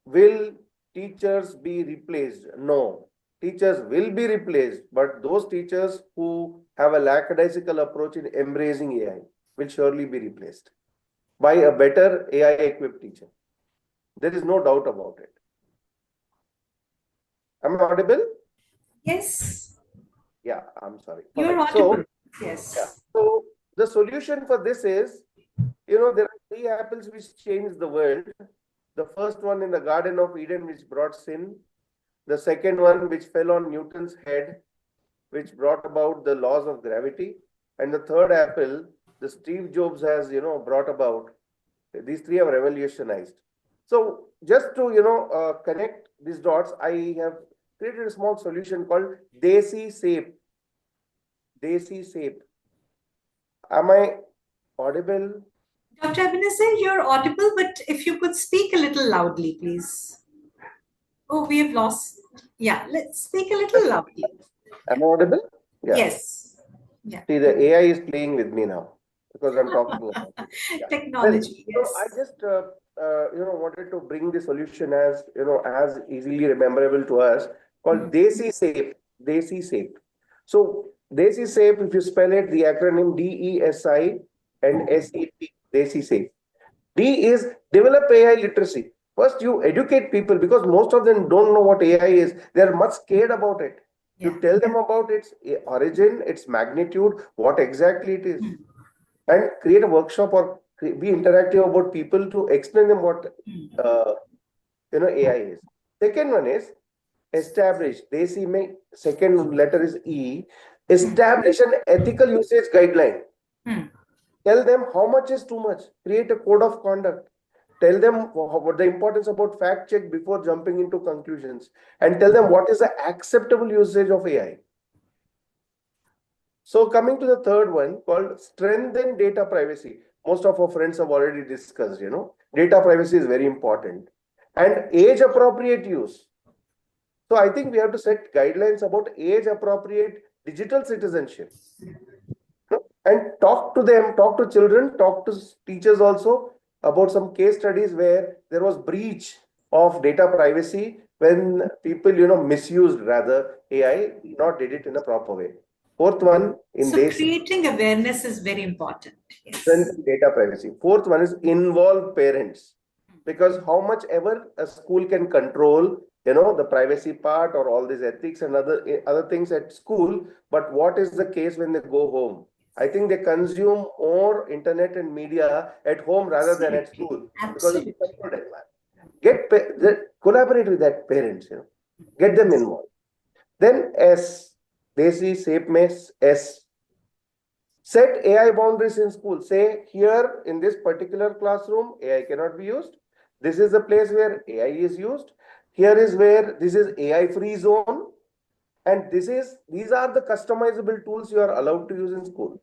Speaker 11: will teachers be replaced? No. Teachers will be replaced, but those teachers who have a lackadaisical approach in embracing AI will surely be replaced by a better AI equipped teacher. There is no doubt about it. Am I audible?
Speaker 2: Yes.
Speaker 11: Yeah, I'm sorry.
Speaker 2: You're
Speaker 11: Perfect.
Speaker 2: audible. Yes.
Speaker 11: Yeah. So the solution for this is, there are 3 apples which changed the world. The first one in the Garden of Eden, which brought sin. The second one, which fell on Newton's head, which brought about the laws of gravity. And the third apple, the Steve Jobs has, brought about. These 3 have revolutionized. So just to, connect these dots, I have created a small solution called Desi Shape. Desi Shape. Am I audible?
Speaker 2: Dr. Ebenezar, you're audible, but if you could speak a little loudly, please. Oh, we have lost. Yeah, let's speak a little loudly.
Speaker 11: Am I audible? Yeah.
Speaker 2: Yes. Yeah.
Speaker 11: See, the AI is playing with me now because I'm talking about it. Yeah.
Speaker 2: Technology.
Speaker 11: Well,
Speaker 2: Yes.
Speaker 11: I just wanted to bring the solution as as easily rememberable to us called Desi Shape. Desi Shape. So Desi Shape, if you spell it, the acronym DESI and SEP, Desi Shape. D is develop AI literacy. First, you educate people because most of them don't know what AI is. They are much scared about it. You tell them about its origin, its magnitude, what exactly it is, and create a workshop or be interactive about people to explain them what AI is. Second one is establish. Desi mein second letter is E. Establish an ethical usage guideline. Tell them how much is too much. Create a code of conduct. Tell them what the importance about fact check before jumping into conclusions, and tell them what is the acceptable usage of AI. So coming to the third one called strengthen data privacy. Most of our friends have already discussed, data privacy is very important. and age appropriate use. So I think we have to set guidelines about age appropriate digital citizenship. And talk to them, talk to children, talk to teachers also about some case studies where there was breach of data privacy when people, misused rather AI, not did it in a proper way. Fourth one in
Speaker 2: so creating awareness is very important.
Speaker 11: Yes. Data privacy. Fourth one is involve parents, because how much ever a school can control, the privacy part or all these ethics and other things at school, but what is the case when they go home? I think they consume more internet and media at home rather than at school.
Speaker 2: Absolutely.
Speaker 11: Because collaborate with that parents, get them involved. Then S, Desi, Safe Mess, S. Set AI boundaries in school. Say here in this particular classroom, AI cannot be used. This is the place where AI is used. Here is where this is AI free zone. And these are the customizable tools you are allowed to use in school.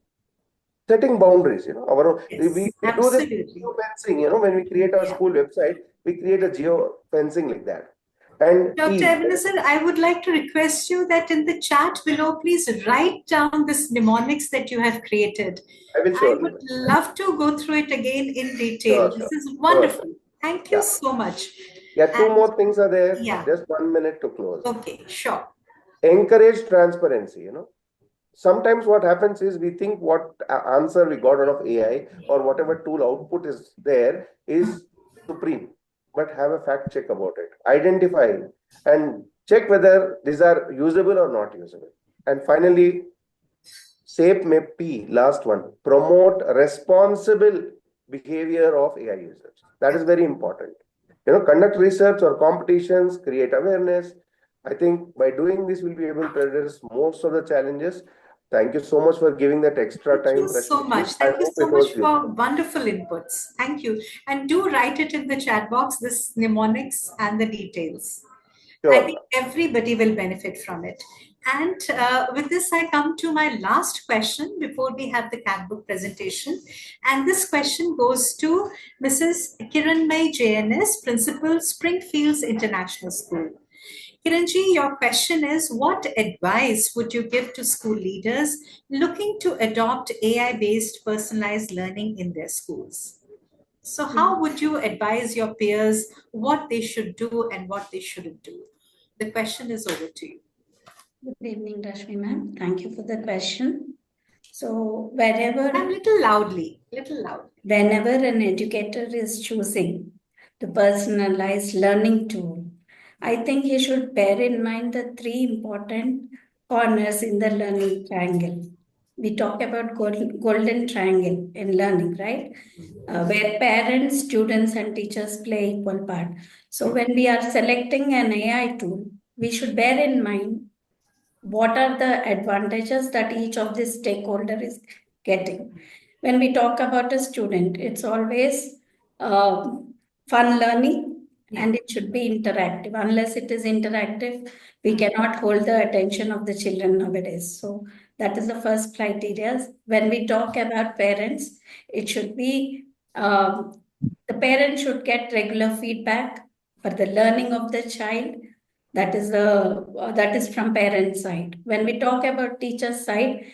Speaker 11: Setting boundaries, we do this geo-fencing, when we create our school website, we create a geo-fencing like that. And
Speaker 2: Dr. Ebenezar, I would like to request you that in the chat below, please write down this mnemonics that you have created. I would love to go through it again in detail. This is wonderful. Thank you so much.
Speaker 11: Yeah, two more things are there.
Speaker 2: Yeah.
Speaker 11: Just 1 minute to close.
Speaker 2: Okay, sure.
Speaker 11: Encourage transparency, Sometimes what happens is we think what answer we got out of AI or whatever tool output is there is supreme. But have a fact check about it. Identify and check whether these are usable or not usable. And finally, SAFE may P, last one, promote responsible behavior of AI users. That is very important. Conduct research or competitions, create awareness. I think by doing this, we'll be able to address most of the challenges. Thank you so much for giving that extra time.
Speaker 2: Thank you so much. Thank you so much for wonderful inputs. Thank you. And do write it in the chat box, this mnemonics and the details. Sure. I think everybody will benefit from it. And with this, I come to my last question before we have the catbook presentation. And this question goes to Mrs. Kiranmay JNS, Principal, Springfields International School. Kiranji, your question is, what advice would you give to school leaders looking to adopt AI-based personalized learning in their schools? So how would you advise your peers what they should do and what they shouldn't do? The question is over to you.
Speaker 12: Good evening, Rashmi ma'am. Thank you for the question. So wherever...
Speaker 2: A little loudly.
Speaker 12: Whenever an educator is choosing the personalized learning tool, I think he should bear in mind the three important corners in the learning triangle. We talk about golden triangle in learning, right? Where parents, students, and teachers play equal part. So when we are selecting an AI tool, we should bear in mind what are the advantages that each of these stakeholder is getting. When we talk about a student, it's always fun learning, and it should be interactive. Unless it is interactive, we cannot hold the attention of the children nowadays. So that is the first criteria. When we talk about parents, it should be the parent should get regular feedback for the learning of the child. That is from parent side. When we talk about teacher side,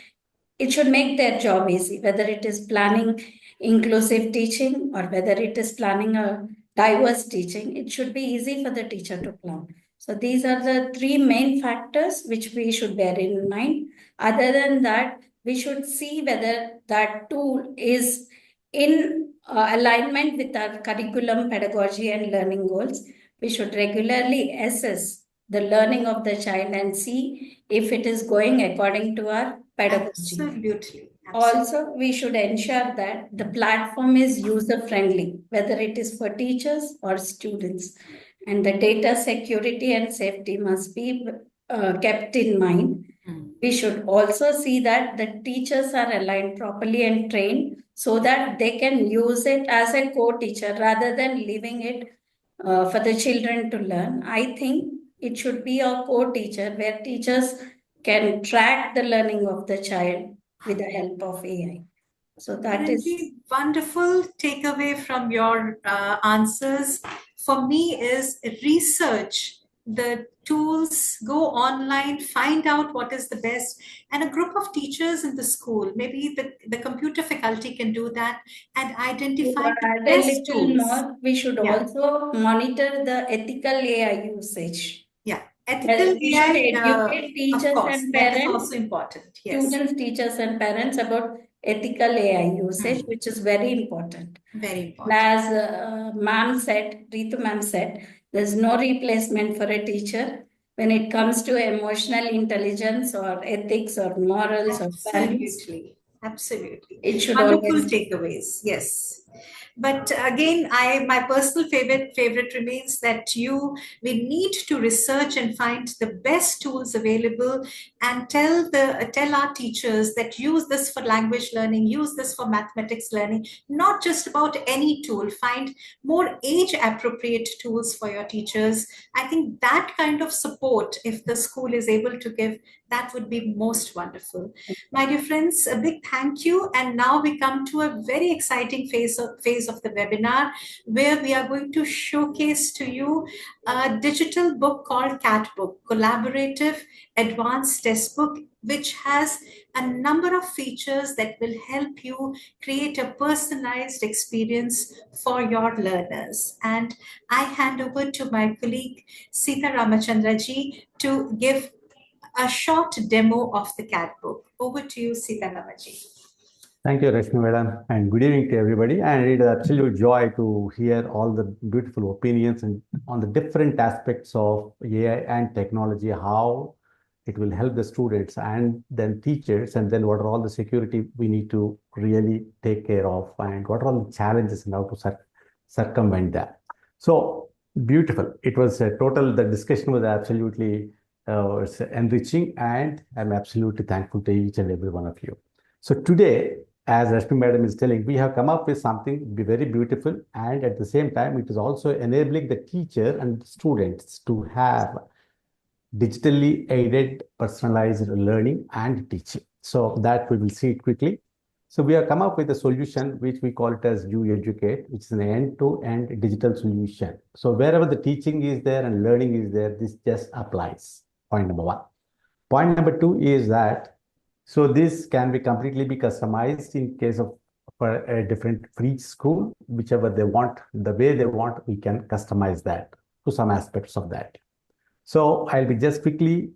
Speaker 12: it should make their job easy, whether it is planning inclusive teaching or whether it is planning a diverse teaching. It should be easy for the teacher to plan. So these are the three main factors which we should bear in mind. Other than that, we should see whether that tool is in alignment with our curriculum, pedagogy, and learning goals. We should regularly assess the learning of the child and see if it is going according to our pedagogy.
Speaker 2: Absolutely.
Speaker 12: Also, we should ensure that the platform is user-friendly, whether it is for teachers or students. And the data security and safety must be kept in mind. We should also see that the teachers are aligned properly and trained so that they can use it as a co-teacher rather than leaving it for the children to learn. I think it should be a co-teacher where teachers can track the learning of the child with the help of AI. So that is
Speaker 2: wonderful takeaway from your answers. for me is research the tools, go online, find out what is the best. And a group of teachers in the school, maybe the computer faculty can do that and identify
Speaker 12: To
Speaker 2: the
Speaker 12: add a
Speaker 2: best
Speaker 12: little
Speaker 2: tools.
Speaker 12: more, we should also monitor the ethical AI usage.
Speaker 2: Yeah, ethical
Speaker 12: We should
Speaker 2: AI,
Speaker 12: educate teachers
Speaker 2: of course,
Speaker 12: and
Speaker 2: that is
Speaker 12: parents,
Speaker 2: also important. Yes.
Speaker 12: students, teachers, and parents about ethical AI usage, which is very important.
Speaker 2: Very important.
Speaker 12: As ma'am said, Ritu ma'am said, there's no replacement for a teacher when it comes to emotional intelligence or ethics or morals or values.
Speaker 2: Absolutely. Absolutely.
Speaker 12: It should
Speaker 2: Wonderful
Speaker 12: always
Speaker 2: takeaways. Yes. But again, my personal favorite remains that we need to research and find the best tools available and tell our teachers that use this for language learning, use this for mathematics learning, not just about any tool. Find more age appropriate tools for your teachers. I think that kind of support, if the school is able to give, that would be most wonderful. My dear friends, a big thank you. And now we come to a very exciting phase of the webinar, where we are going to showcase to you a digital book called Cat Book, Collaborative Advanced Test Book, which has a number of features that will help you create a personalized experience for your learners. And I hand over to my colleague, Sita Ramachandraji, to give a short demo of the Cat Book. Over to you, Sita Ramaji.
Speaker 13: Thank you, Rashmi Madam, and good evening to everybody. And it is absolute joy to hear all the beautiful opinions and on the different aspects of AI and technology, how it will help the students and then teachers, and then what are all the security we need to really take care of, and what are all the challenges and how to circumvent that. So beautiful. It was a total, the discussion was absolutely it's enriching, and I'm absolutely thankful to each and every one of you. So today, as Rashmi Madam is telling, we have come up with something very beautiful, and at the same time, it is also enabling the teacher and students to have digitally aided personalized learning and teaching. So that we will see it quickly. So we have come up with a solution which we call it as You Educate, which is an end-to-end digital solution. So wherever the teaching is there and learning is there, this just applies. Point number one. Point number two is that, so this can be completely be customized in case of for a different for each school, whichever they want, the way they want, we can customize that to some aspects of that. So I'll be just quickly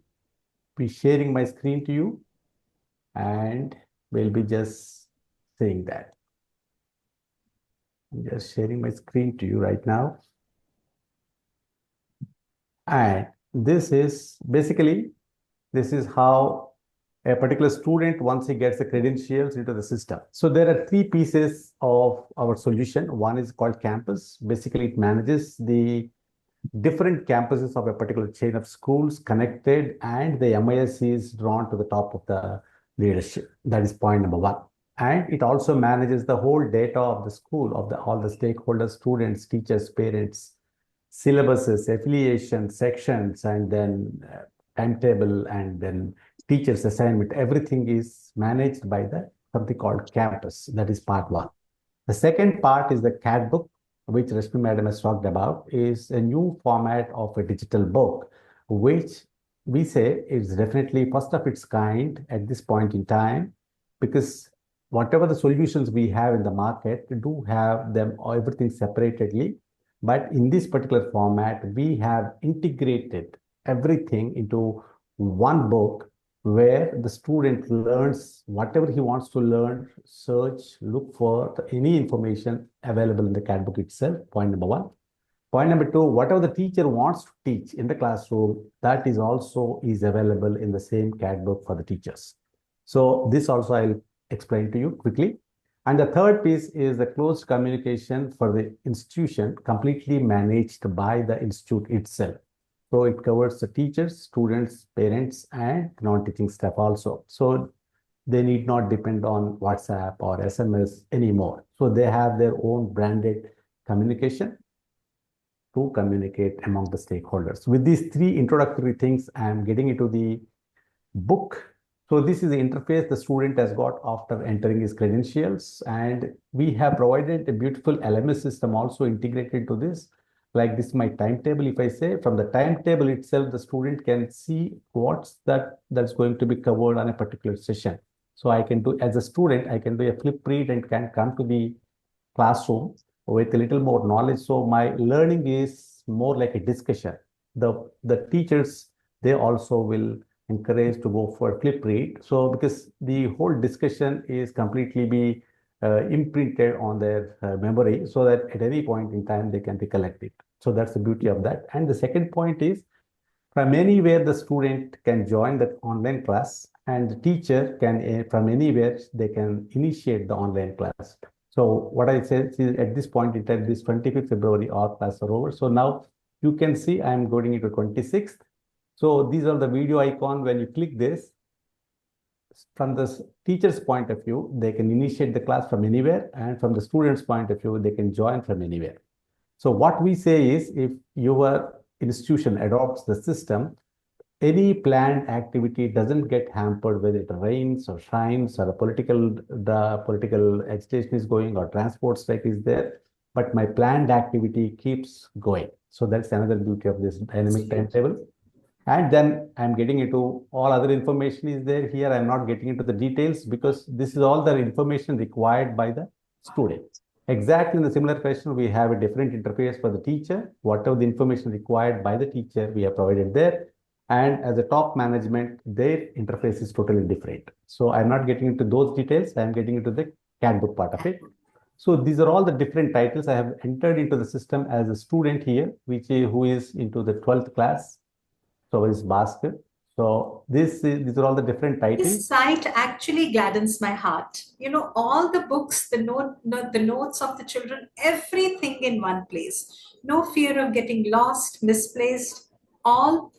Speaker 13: be sharing my screen to you, and we'll be just saying that. I'm just sharing my screen to you right now. And this is basically, this is how a particular student, once he gets the credentials into the system. So there are three pieces of our solution. One is called campus. Basically, it manages the different campuses of a particular chain of schools connected, and the MIS is drawn to the top of the leadership. That is point number one. And it also manages the whole data of the school, of all the stakeholders, students, teachers, parents, syllabuses, affiliation, sections, and then timetable, and then teachers' assignment. Everything is managed by something called campus. That is part one. The second part is the CAT book, which Rashmi Madam has talked about, is a new format of a digital book, which we say is definitely first of its kind at this point in time, because whatever the solutions we have in the market do have them everything separately. But in this particular format, we have integrated everything into one book, where the student learns whatever he wants to learn, search, look for any information available in the CAT book itself. Point number one. Point number two, whatever the teacher wants to teach in the classroom, that is also is available in the same CAT book for the teachers. So this also I'll explain to you quickly. And the third piece is the closed communication for the institution, completely managed by the institute itself. So it covers the teachers, students, parents, and non-teaching staff also. So they need not depend on WhatsApp or SMS anymore. So they have their own branded communication to communicate among the stakeholders. With these three introductory things, I am getting into the book. So this is the interface the student has got after entering his credentials. And we have provided a beautiful LMS system also integrated to this, like this, my timetable, if I say from the timetable itself, the student can see that's going to be covered on a particular session. So I can do, as a student, I can do a flip read and can come to the classroom with a little more knowledge. So my learning is more like a discussion. The teachers, they also will encourage to go for flip read. So because the whole discussion is completely be imprinted on their memory, so that at any point in time they can recollect it. So that's the beauty of that. And the second point is, from anywhere the student can join that online class, and the teacher can, from anywhere, they can initiate the online class. So what I said is, at this point in time, this 25th February, all classes are over. So now you can see I'm going into 26th. So these are the video icon. When you click this, from the teacher's point of view, they can initiate the class from anywhere, and from the student's point of view, they can join from anywhere. So what we say is, if your institution adopts the system, any planned activity doesn't get hampered, whether it rains or shines or the political agitation is going or transport strike is there, but my planned activity keeps going. So that's another beauty of this dynamic timetable. And then I'm getting into all other information is there here. I'm not getting into the details because this is all the information required by the student. Exactly in the similar fashion, we have a different interface for the teacher. Whatever the information required by the teacher, we have provided there. And as a top management, their interface is totally different. So I'm not getting into those details. I'm getting into the CAD book part of it. So these are all the different titles I have entered into the system as a student here, who is into the 12th class. So it's Basket. So these are all the different titles.
Speaker 2: This site actually gladdens my heart. You know, all the books, the notes of the children, everything in one place. No fear of getting lost, misplaced, all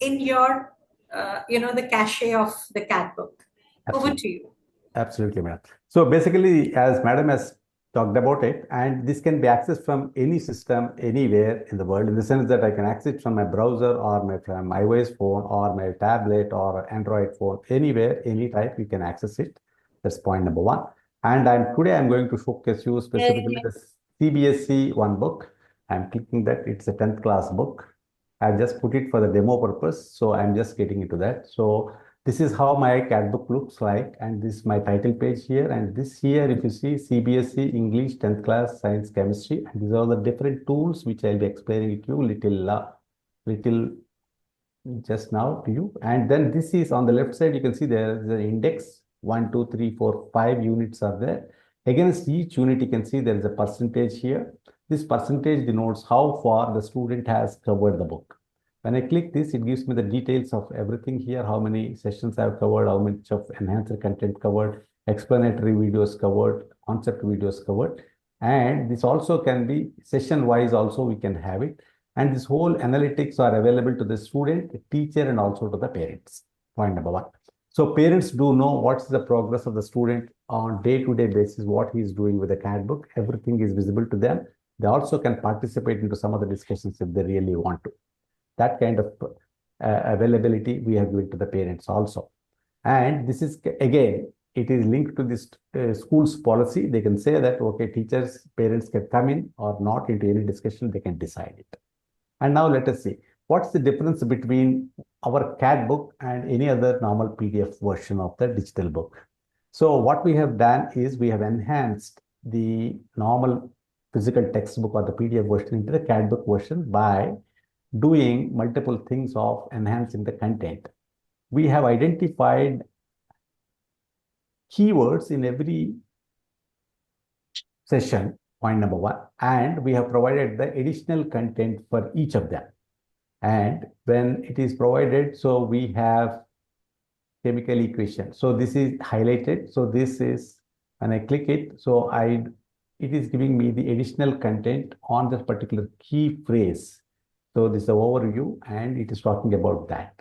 Speaker 2: in your, the cachet of the CAD book.
Speaker 13: Absolutely.
Speaker 2: Over to you.
Speaker 13: Absolutely, madam. So basically, as madam has talked about it, and this can be accessed from any system anywhere in the world, in the sense that I can access it from my browser or from my iOS phone or my tablet or Android phone, anywhere, any type, you can access it. That's point number one. And today I'm going to showcase you specifically the CBSE one book. I'm clicking that. It's a 10th class book. I've just put it for the demo purpose. So I'm just getting into that. So this is how my CAD book looks like, and this is my title page here. And this here, if you see, CBSE English 10th class Science Chemistry, and these are the different tools which I'll be explaining to you little just now to you. And then this is on the left side, you can see there is an index 1, 2, 3, 4, 5 units are there. Against each unit, you can see there is a percentage here. This percentage denotes how far the student has covered the book. When I click this, it gives me the details of everything here, how many sessions I've covered, how much of enhancer content covered, explanatory videos covered, concept videos covered. And this also can be session-wise also we can have it. And this whole analytics are available to the student, teacher, and also to the parents. Point number one. So parents do know what's the progress of the student on day-to-day basis, what he is doing with the CAD book. Everything is visible to them. They also can participate into some of the discussions if they really want to. That kind of availability we have given to the parents also. And this is, again, it is linked to this school's policy. They can say that, okay, teachers, parents can come in or not into any discussion, they can decide it. And now let us see, what's the difference between our CAD book and any other normal PDF version of the digital book? So what we have done is we have enhanced the normal physical textbook or the PDF version into the CAD book version by doing multiple things of enhancing the content. We have identified keywords in every session, point number one, and we have provided the additional content for each of them. And when it is provided, so we have chemical equation. So this is highlighted. So this is, when I click it, so it is giving me the additional content on this particular key phrase. So this is an overview, and it is talking about that.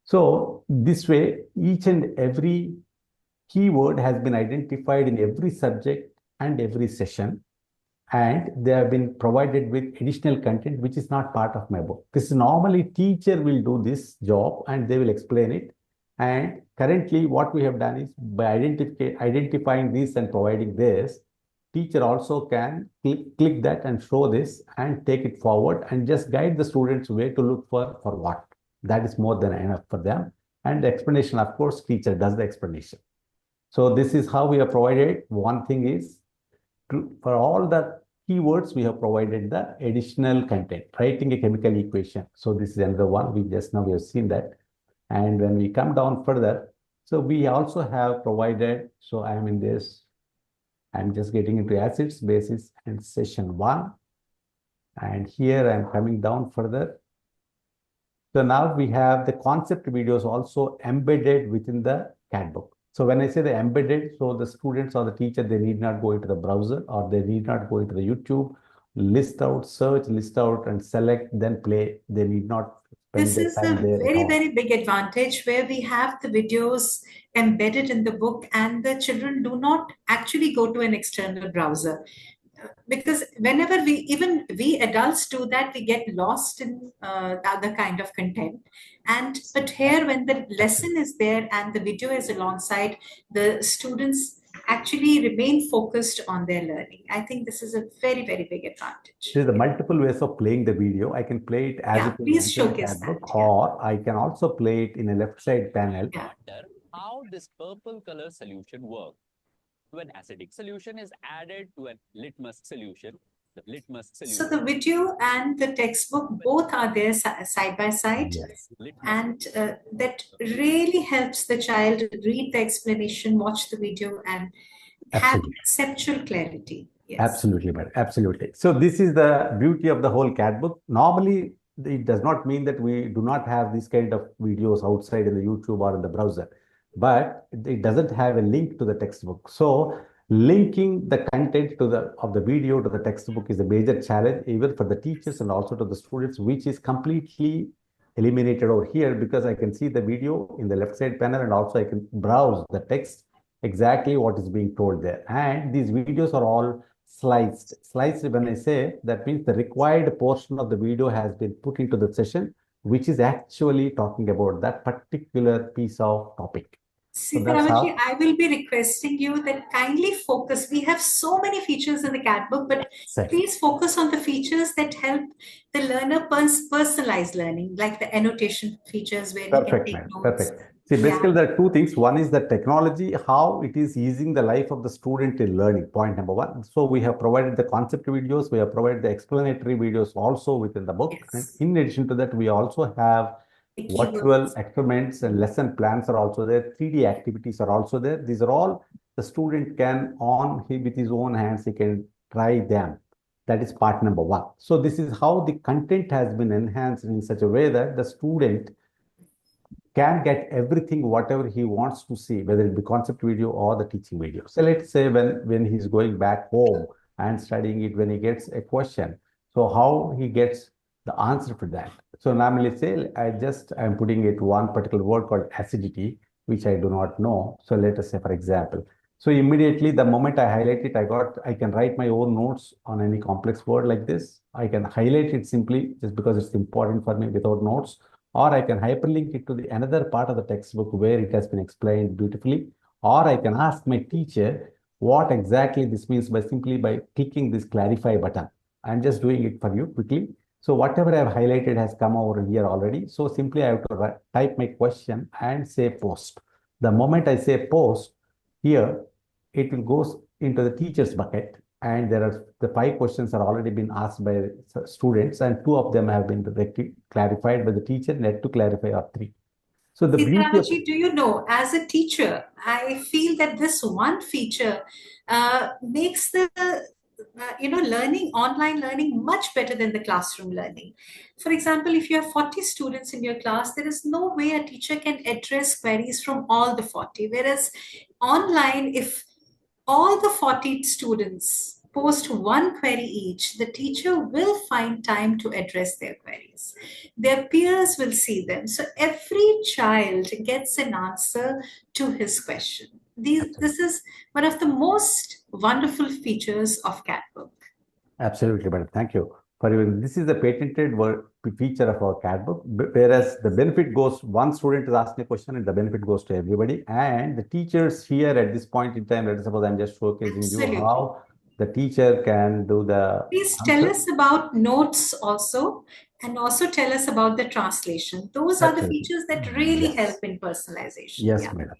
Speaker 13: So this way, each and every keyword has been identified in every subject and every session, and they have been provided with additional content which is not part of my book. This is normally teacher will do this job and they will explain it. And currently what we have done is by identifying this and providing this, teacher also can click that and show this and take it forward and just guide the students where to look for what. That is more than enough for them. And the explanation, of course, teacher does the explanation. So this is how we have provided. One thing is for all the keywords, we have provided the additional content, writing a chemical equation. So this is another one. We have seen that. And when we come down further, so we also have provided, so I am in this, I'm just getting into acids, bases, and session 1. And here I'm coming down further. So now we have the concept videos also embedded within the CAT book. So when I say the embedded, so the students or the teacher, they need not go into the browser or they need not go into the YouTube, list out, search, list out and select, then play. They need not spend
Speaker 2: This
Speaker 13: their
Speaker 2: is
Speaker 13: time
Speaker 2: a
Speaker 13: there.
Speaker 2: very, very big advantage where we have the videos embedded in the book and the children do not actually go to an external browser. Because whenever we adults do that, we get lost in other kind of content. But here, when the lesson is there and the video is alongside, the students actually remain focused on their learning. I think this is a very, very big advantage.
Speaker 13: There's the multiple ways of playing the video. I can play it as it
Speaker 2: please
Speaker 13: is
Speaker 2: showcase
Speaker 13: in the book,
Speaker 2: that,
Speaker 13: or I can also play it in a left side panel.
Speaker 14: How this purple color solution works. When acidic solution is added to a litmus solution, the litmus solution.
Speaker 2: So the video and the textbook both are there side by side.
Speaker 13: Yes.
Speaker 2: And that really helps the child read the explanation, watch the video, and have conceptual clarity. Yes.
Speaker 13: Absolutely, madam. Absolutely. So this is the beauty of the whole CAT book. Normally, it does not mean that we do not have this kind of videos outside in the YouTube or in the browser, but it doesn't have a link to the textbook. So linking the content to of the video to the textbook is a major challenge, even for the teachers and also to the students, which is completely eliminated over here because I can see the video in the left side panel and also I can browse the text exactly what is being told there. And these videos are all sliced. Sliced, when I say, that means the required portion of the video has been put into the session, which is actually talking about that particular piece of topic.
Speaker 2: Sitaramanji, I will be requesting you that kindly focus. We have so many features in the CAT book, but please focus on the features that help the learner personalize learning, like the annotation features where you can take notes.
Speaker 13: Perfect. See, basically there are two things. One is the technology, how it is easing the life of the student in learning, point number one. So we have provided the concept videos, we have provided the explanatory videos also within the book.
Speaker 2: Yes.
Speaker 13: And in addition to that, we also have virtual experiments and lesson plans are also there. 3D activities are also there. These are all the student can with his own hands, he can try them. That is part number one. So this is how the content has been enhanced in such a way that the student can get everything, whatever he wants to see, whether it be concept video or the teaching video. So let's say when he's going back home and studying it, when he gets a question, so how he gets the answer for that. So normally say, I'm putting it one particular word called acidity, which I do not know. So let us say, for example, so immediately the moment I highlight it, I can write my own notes on any complex word like this. I can highlight it simply just because it's important for me without notes, or I can hyperlink it to the another part of the textbook where it has been explained beautifully, or I can ask my teacher what exactly this means by clicking this clarify button. I'm just doing it for you quickly. So whatever I have highlighted has come over here already. So simply I have to type my question and say post. The moment I say post, here it will go into the teacher's bucket. And the 5 questions are already been asked by students, and 2 of them have been directly clarified by the teacher, net to clarify are 3. So the beauty of,
Speaker 2: do you know, as a teacher, I feel that this one feature makes the online learning much better than the classroom learning. For example, if you have 40 students in your class, there is no way a teacher can address queries from all the 40. Whereas online, if all the 40 students post one query each, the teacher will find time to address their queries. Their peers will see them. So every child gets an answer to his question. This is one of the most wonderful features of CAT book.
Speaker 13: Absolutely, madam. Thank you. This is the patented feature of our CAT book, whereas the benefit goes, one student is asking a question and the benefit goes to everybody. And the teachers here at this point in time, let us suppose I'm just showcasing you the teacher can do the
Speaker 2: Please
Speaker 13: answer.
Speaker 2: tell us about notes also, and also tell us about the translation. Those are the
Speaker 13: Absolutely.
Speaker 2: features that really
Speaker 13: Yes.
Speaker 2: help in personalization.
Speaker 13: Yes,
Speaker 2: Yeah.
Speaker 13: madam.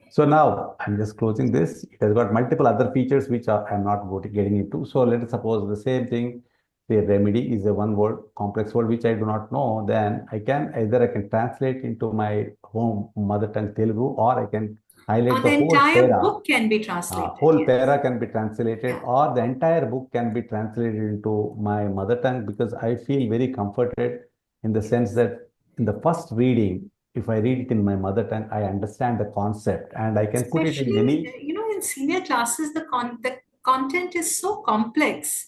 Speaker 13: So now I'm just closing this. It has got multiple other features which I'm not getting into. So let us suppose the same thing. The remedy is a one word, complex word which I do not know. Then I can translate into my home mother tongue Telugu, or I can highlight
Speaker 2: The
Speaker 13: the whole
Speaker 2: entire
Speaker 13: para.
Speaker 2: book can be translated.
Speaker 13: Whole
Speaker 2: Yes.
Speaker 13: para can be translated, or the entire book can be translated into my mother tongue, because I feel very comforted in the sense that in the first reading, if I read it in my mother tongue, I understand the concept and I can put it in any.
Speaker 2: Especially, in senior classes, the content is so complex.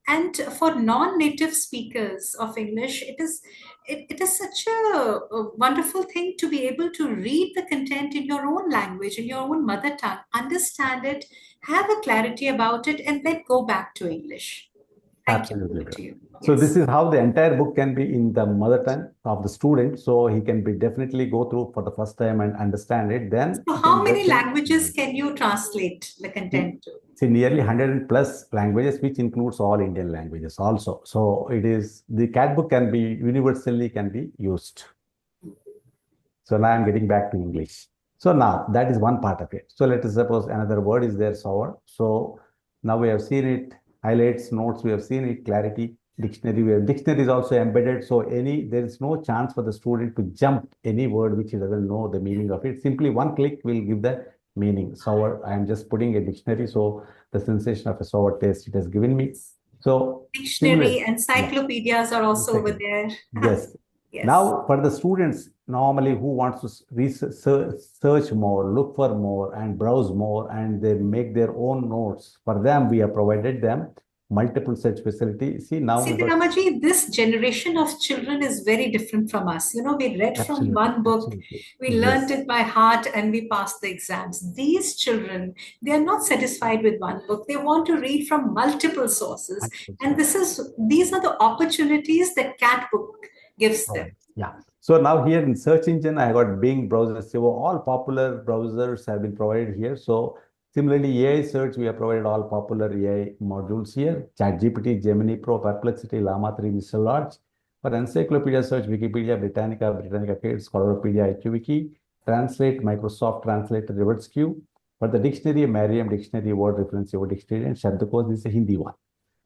Speaker 2: And for non-native speakers of English, it is such a wonderful thing to be able to read the content in your own language, in your own mother tongue, understand it, have a clarity about it, and then go back to English. Thank you.
Speaker 13: Absolutely.
Speaker 2: To you.
Speaker 13: So
Speaker 2: Yes.
Speaker 13: this is how the entire book can be in the mother tongue of the student. So he can be definitely go through for the first time and understand it. Then
Speaker 2: So
Speaker 13: he
Speaker 2: how
Speaker 13: can
Speaker 2: many
Speaker 13: get
Speaker 2: languages can you translate the content to?
Speaker 13: See, nearly 100 plus languages, which includes all Indian languages also. So it is, the cat book can be universally can be used. So now I'm getting back to English. So now that is one part of it. So let us suppose another word is there, sour. So now we have seen it, highlights, notes, we have seen it, clarity, dictionary. Dictionary is also embedded. So there is no chance for the student to jump any word which he doesn't know the meaning of it. Simply one click will give the meaning. Sour, I am just putting a dictionary. So the sensation of a sour taste it has given me. So
Speaker 2: Dictionary, encyclopedias are also over there.
Speaker 13: Yes.
Speaker 2: Yes.
Speaker 13: Now, for the students normally who wants to search more, look for more, and browse more, and they make their own notes, for them we have provided them multiple search facility. See now,
Speaker 2: Sitaramaji, this generation of children is very different from us. We read from one book, we learned it by heart, and we passed the exams. These children, they are not satisfied with one book. They want to read from multiple sources, and these are the opportunities that cat book gives them.
Speaker 13: Yeah. So now here in search engine, I got Bing browsers. So all popular browsers have been provided here. So similarly, AI search, we have provided all popular AI modules here. ChatGPT, Gemini Pro, Perplexity, Llama 3, Mr. Large. For encyclopedia search, Wikipedia, Britannica Kids, Scholoropedia, IQWiki, Translate, Microsoft Translator, ReverseQ. For the dictionary, Merriam Dictionary, Word Reference, Word Dictionary, and Shabdakos, this is a Hindi one.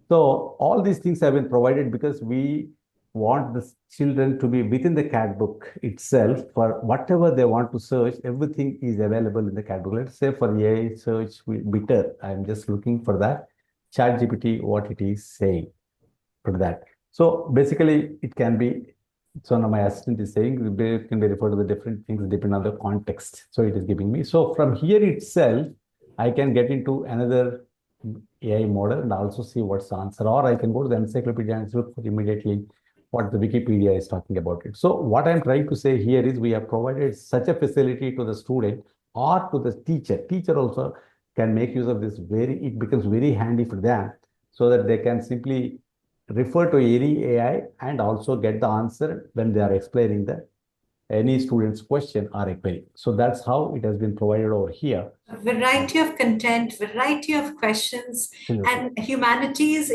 Speaker 13: So all these things have been provided because we want the children to be within the cat book itself. For whatever they want to search, everything is available in the cat book. Let's say for AI search, bitter, I'm just looking for that. ChatGPT, what it is saying for that. So basically, it can be. So now my assistant is saying it can be referred to the different things depending on the context. So it is giving me. So from here itself, I can get into another AI model and also see what's the answer. Or I can go to the encyclopedia and look for immediately what the Wikipedia is talking about it. So what I'm trying to say here is we have provided such a facility to the student or to the teacher. Teacher also can make use of this it becomes very handy for them so that they can simply refer to any AI and also get the answer when they are explaining any student's question or a query. So that's how it has been provided over here.
Speaker 2: Variety of content, variety of questions, and in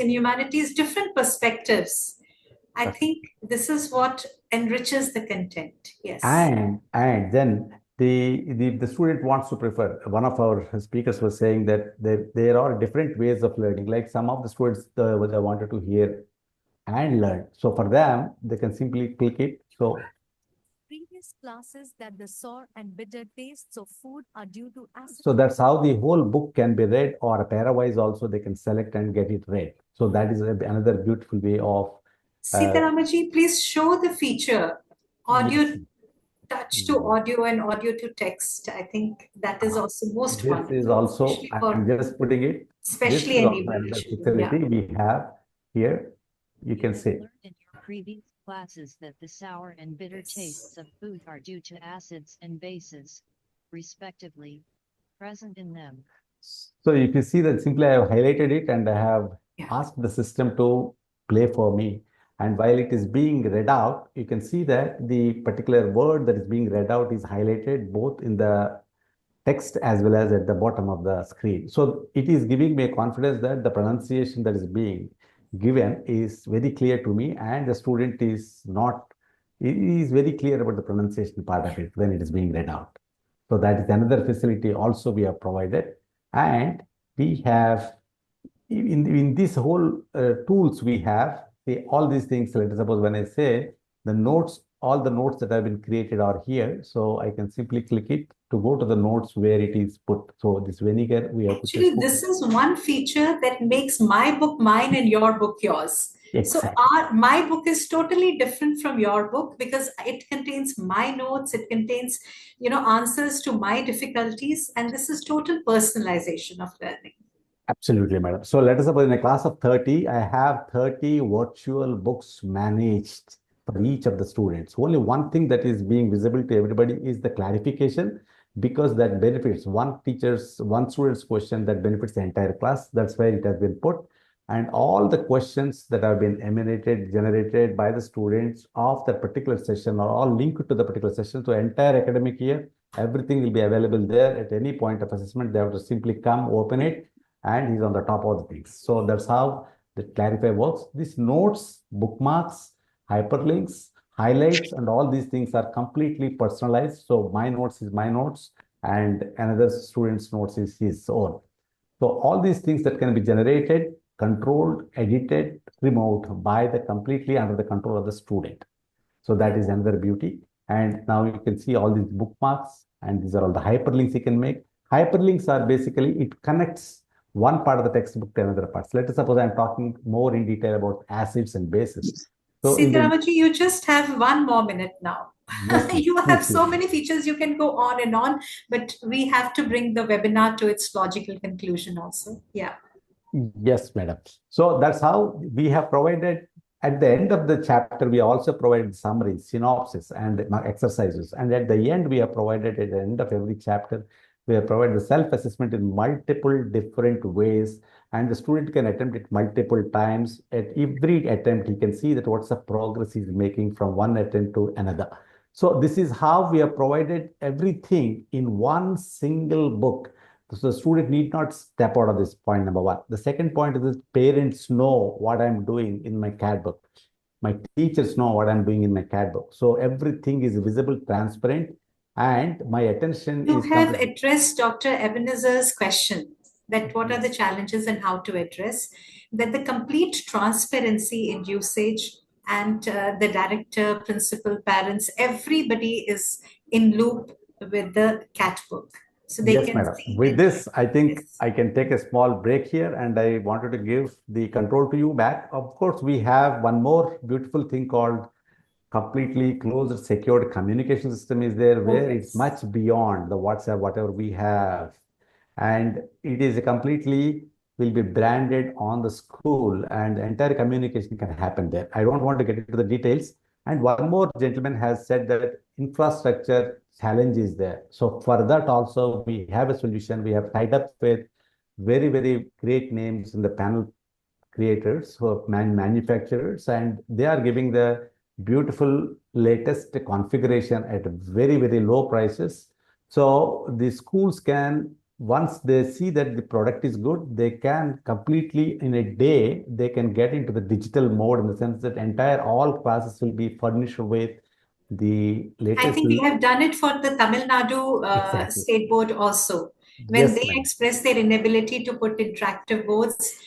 Speaker 2: humanities, different perspectives. I think this is what enriches the content. Yes.
Speaker 13: And then the student wants to prefer. One of our speakers was saying that there are different ways of learning. Like some of the students they wanted to hear and learn. So for them, they can simply click it. So
Speaker 15: previous classes that the sour and bitter tastes of food are due to acid.
Speaker 13: So that's how the whole book can be read, or pairwise also they can select and get it read. So that is another beautiful way of.
Speaker 2: Sitaramaji, please show the feature audio touch to audio and audio to text. I think that is also most wonderful.
Speaker 13: This is also, I'm just putting it.
Speaker 2: Especially
Speaker 13: another facility we have here. You can say.
Speaker 15: In your previous classes that the sour and bitter tastes of food are due to acids and bases, respectively, present in them.
Speaker 13: So if you see that simply I have highlighted it and I have asked the system to play for me. And while it is being read out, you can see that the particular word that is being read out is highlighted both in the text as well as at the bottom of the screen. So it is giving me a confidence that the pronunciation that is being given is very clear to me, and the student is not, he is very clear about the pronunciation part of it when it is being read out. So that is another facility also we have provided. And we have, in this whole tools we have, see, all these things, let us suppose when I say the notes, all the notes that have been created are here. So I can simply click it to go to the notes where it is put. So this vinegar, we have
Speaker 2: Actually,
Speaker 13: put
Speaker 2: this is one feature that makes my book mine and your book yours.
Speaker 13: Exactly.
Speaker 2: So my book is totally different from your book because it contains my notes, it contains, answers to my difficulties, and this is total personalization of learning.
Speaker 13: Absolutely, madam. So let us suppose in a class of 30, I have 30 virtual books managed for each of the students. Only one thing that is being visible to everybody is the clarification, because that benefits one student's question that benefits the entire class. That's why it has been put. And all the questions that have been generated by the students of that particular session are all linked to the particular session. So entire academic year, everything will be available there at any point of assessment. They have to simply come, open it, and he's on the top of the things. So that's how the Clarify works. These notes, bookmarks, hyperlinks, highlights, and all these things are completely personalized. So my notes is my notes, and another student's notes is his own. So all these things that can be generated, controlled, edited, removed by the completely under the control of the student. So that is another beauty. And now you can see all these bookmarks, and these are all the hyperlinks you can make. Hyperlinks are basically, it connects one part of the textbook to another part. So let us suppose I'm talking more in detail about acids and bases. So
Speaker 2: Sitaramaji, you just have 1 more minute now.
Speaker 13: Yes,
Speaker 2: you have so many features, you can go on and on, but we have to bring the webinar to its logical conclusion also. Yeah.
Speaker 13: Yes, madam. So that's how we have provided. At the end of the chapter, we also provided summary, synopsis, and exercises. And at the end, we have provided at the end of every chapter, we have provided the self-assessment in multiple different ways. And the student can attempt it multiple times. At every attempt, he can see that what's the progress he's making from one attempt to another. So this is how we have provided everything in one single book. So the student need not step out of this, point number one. The second point is that parents know what I'm doing in my CAD book. My teachers know what I'm doing in my CAD book. So everything is visible, transparent, and my attention
Speaker 2: You
Speaker 13: is...
Speaker 2: have addressed Dr. Ebenezar's question, that what are the challenges and how to address, that the complete transparency in usage, and the director, principal, parents, everybody is in loop with the CAT book. So they
Speaker 13: Yes,
Speaker 2: can
Speaker 13: madam.
Speaker 2: see
Speaker 13: With
Speaker 2: it.
Speaker 13: this, I think I can take a small break here, and I wanted to give the control to you back. Of course, we have one more beautiful thing called completely closed, secured communication system is there, where it's much beyond the WhatsApp, whatever we have. And it is a completely will be branded on the school, and the entire communication can happen there. I don't want to get into the details. And one more gentleman has said that infrastructure challenge is there. So for that also, we have a solution. We have tied up with very, very great names in the panel creators, who manufacturers, and they are giving the beautiful latest configuration at very, very low prices. So the schools can, once they see that the product is good, they can completely in a day, they can get into the digital mode, in the sense that entire all classes will be furnished with the latest.
Speaker 2: I think we have done it for the Tamil Nadu State Board also. When they express their inability to put interactive boards,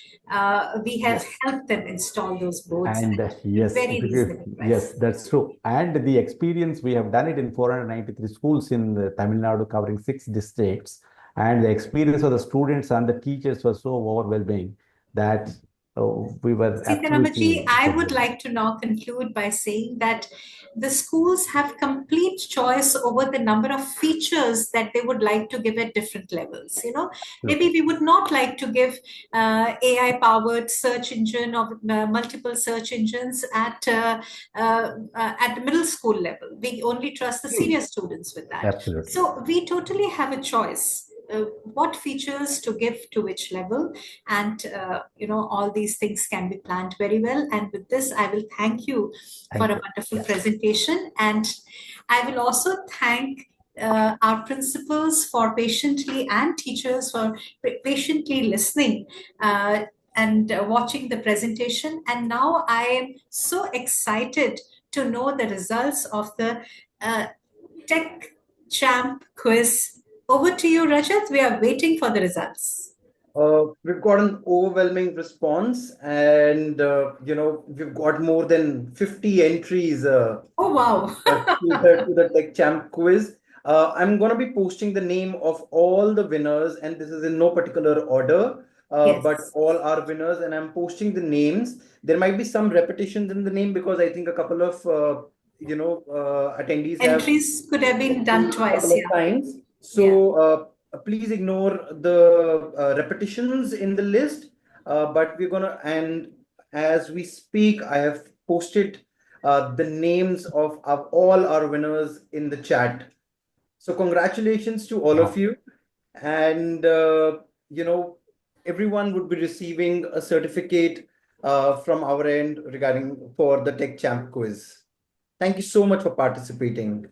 Speaker 2: we have helped them install those boards.
Speaker 13: And
Speaker 2: Very reasonable price.
Speaker 13: yes, that's true. And the experience, we have done it in 493 schools in Tamil Nadu, covering 6 districts. And the experience of the students and the teachers was so overwhelming that we were
Speaker 2: Sitaramaji, I would like to now conclude by saying that the schools have complete choice over the number of features that they would like to give at different levels. Maybe we would not like to give AI-powered search engine or multiple search engines at the middle school level. We only trust the senior students with that.
Speaker 13: Absolutely.
Speaker 2: So we totally have a choice. What features to give to which level, and all these things can be planned very well. And with this, I will thank you for a wonderful presentation, and I will also thank our principals for patiently, and teachers for patiently listening and watching the presentation. And now I am so excited to know the results of the Tech Champ quiz. Over to you, Rajat. We are waiting for the results.
Speaker 1: We've got an overwhelming response, and we've got more than 50 entries.
Speaker 2: Oh wow!
Speaker 1: To the Tech Champ quiz. I'm going to be posting the name of all the winners, and this is in no particular order, but all are winners, and I'm posting the names. There might be some repetitions in the name because I think a couple of attendees
Speaker 2: entries could have been done twice,
Speaker 1: couple of times. So please ignore the repetitions in the list. But we're gonna, and as we speak, I have posted the names of all our winners in the chat. So congratulations to all of you, and everyone would be receiving a certificate from our end regarding for the Tech Champ quiz. Thank you so much for participating.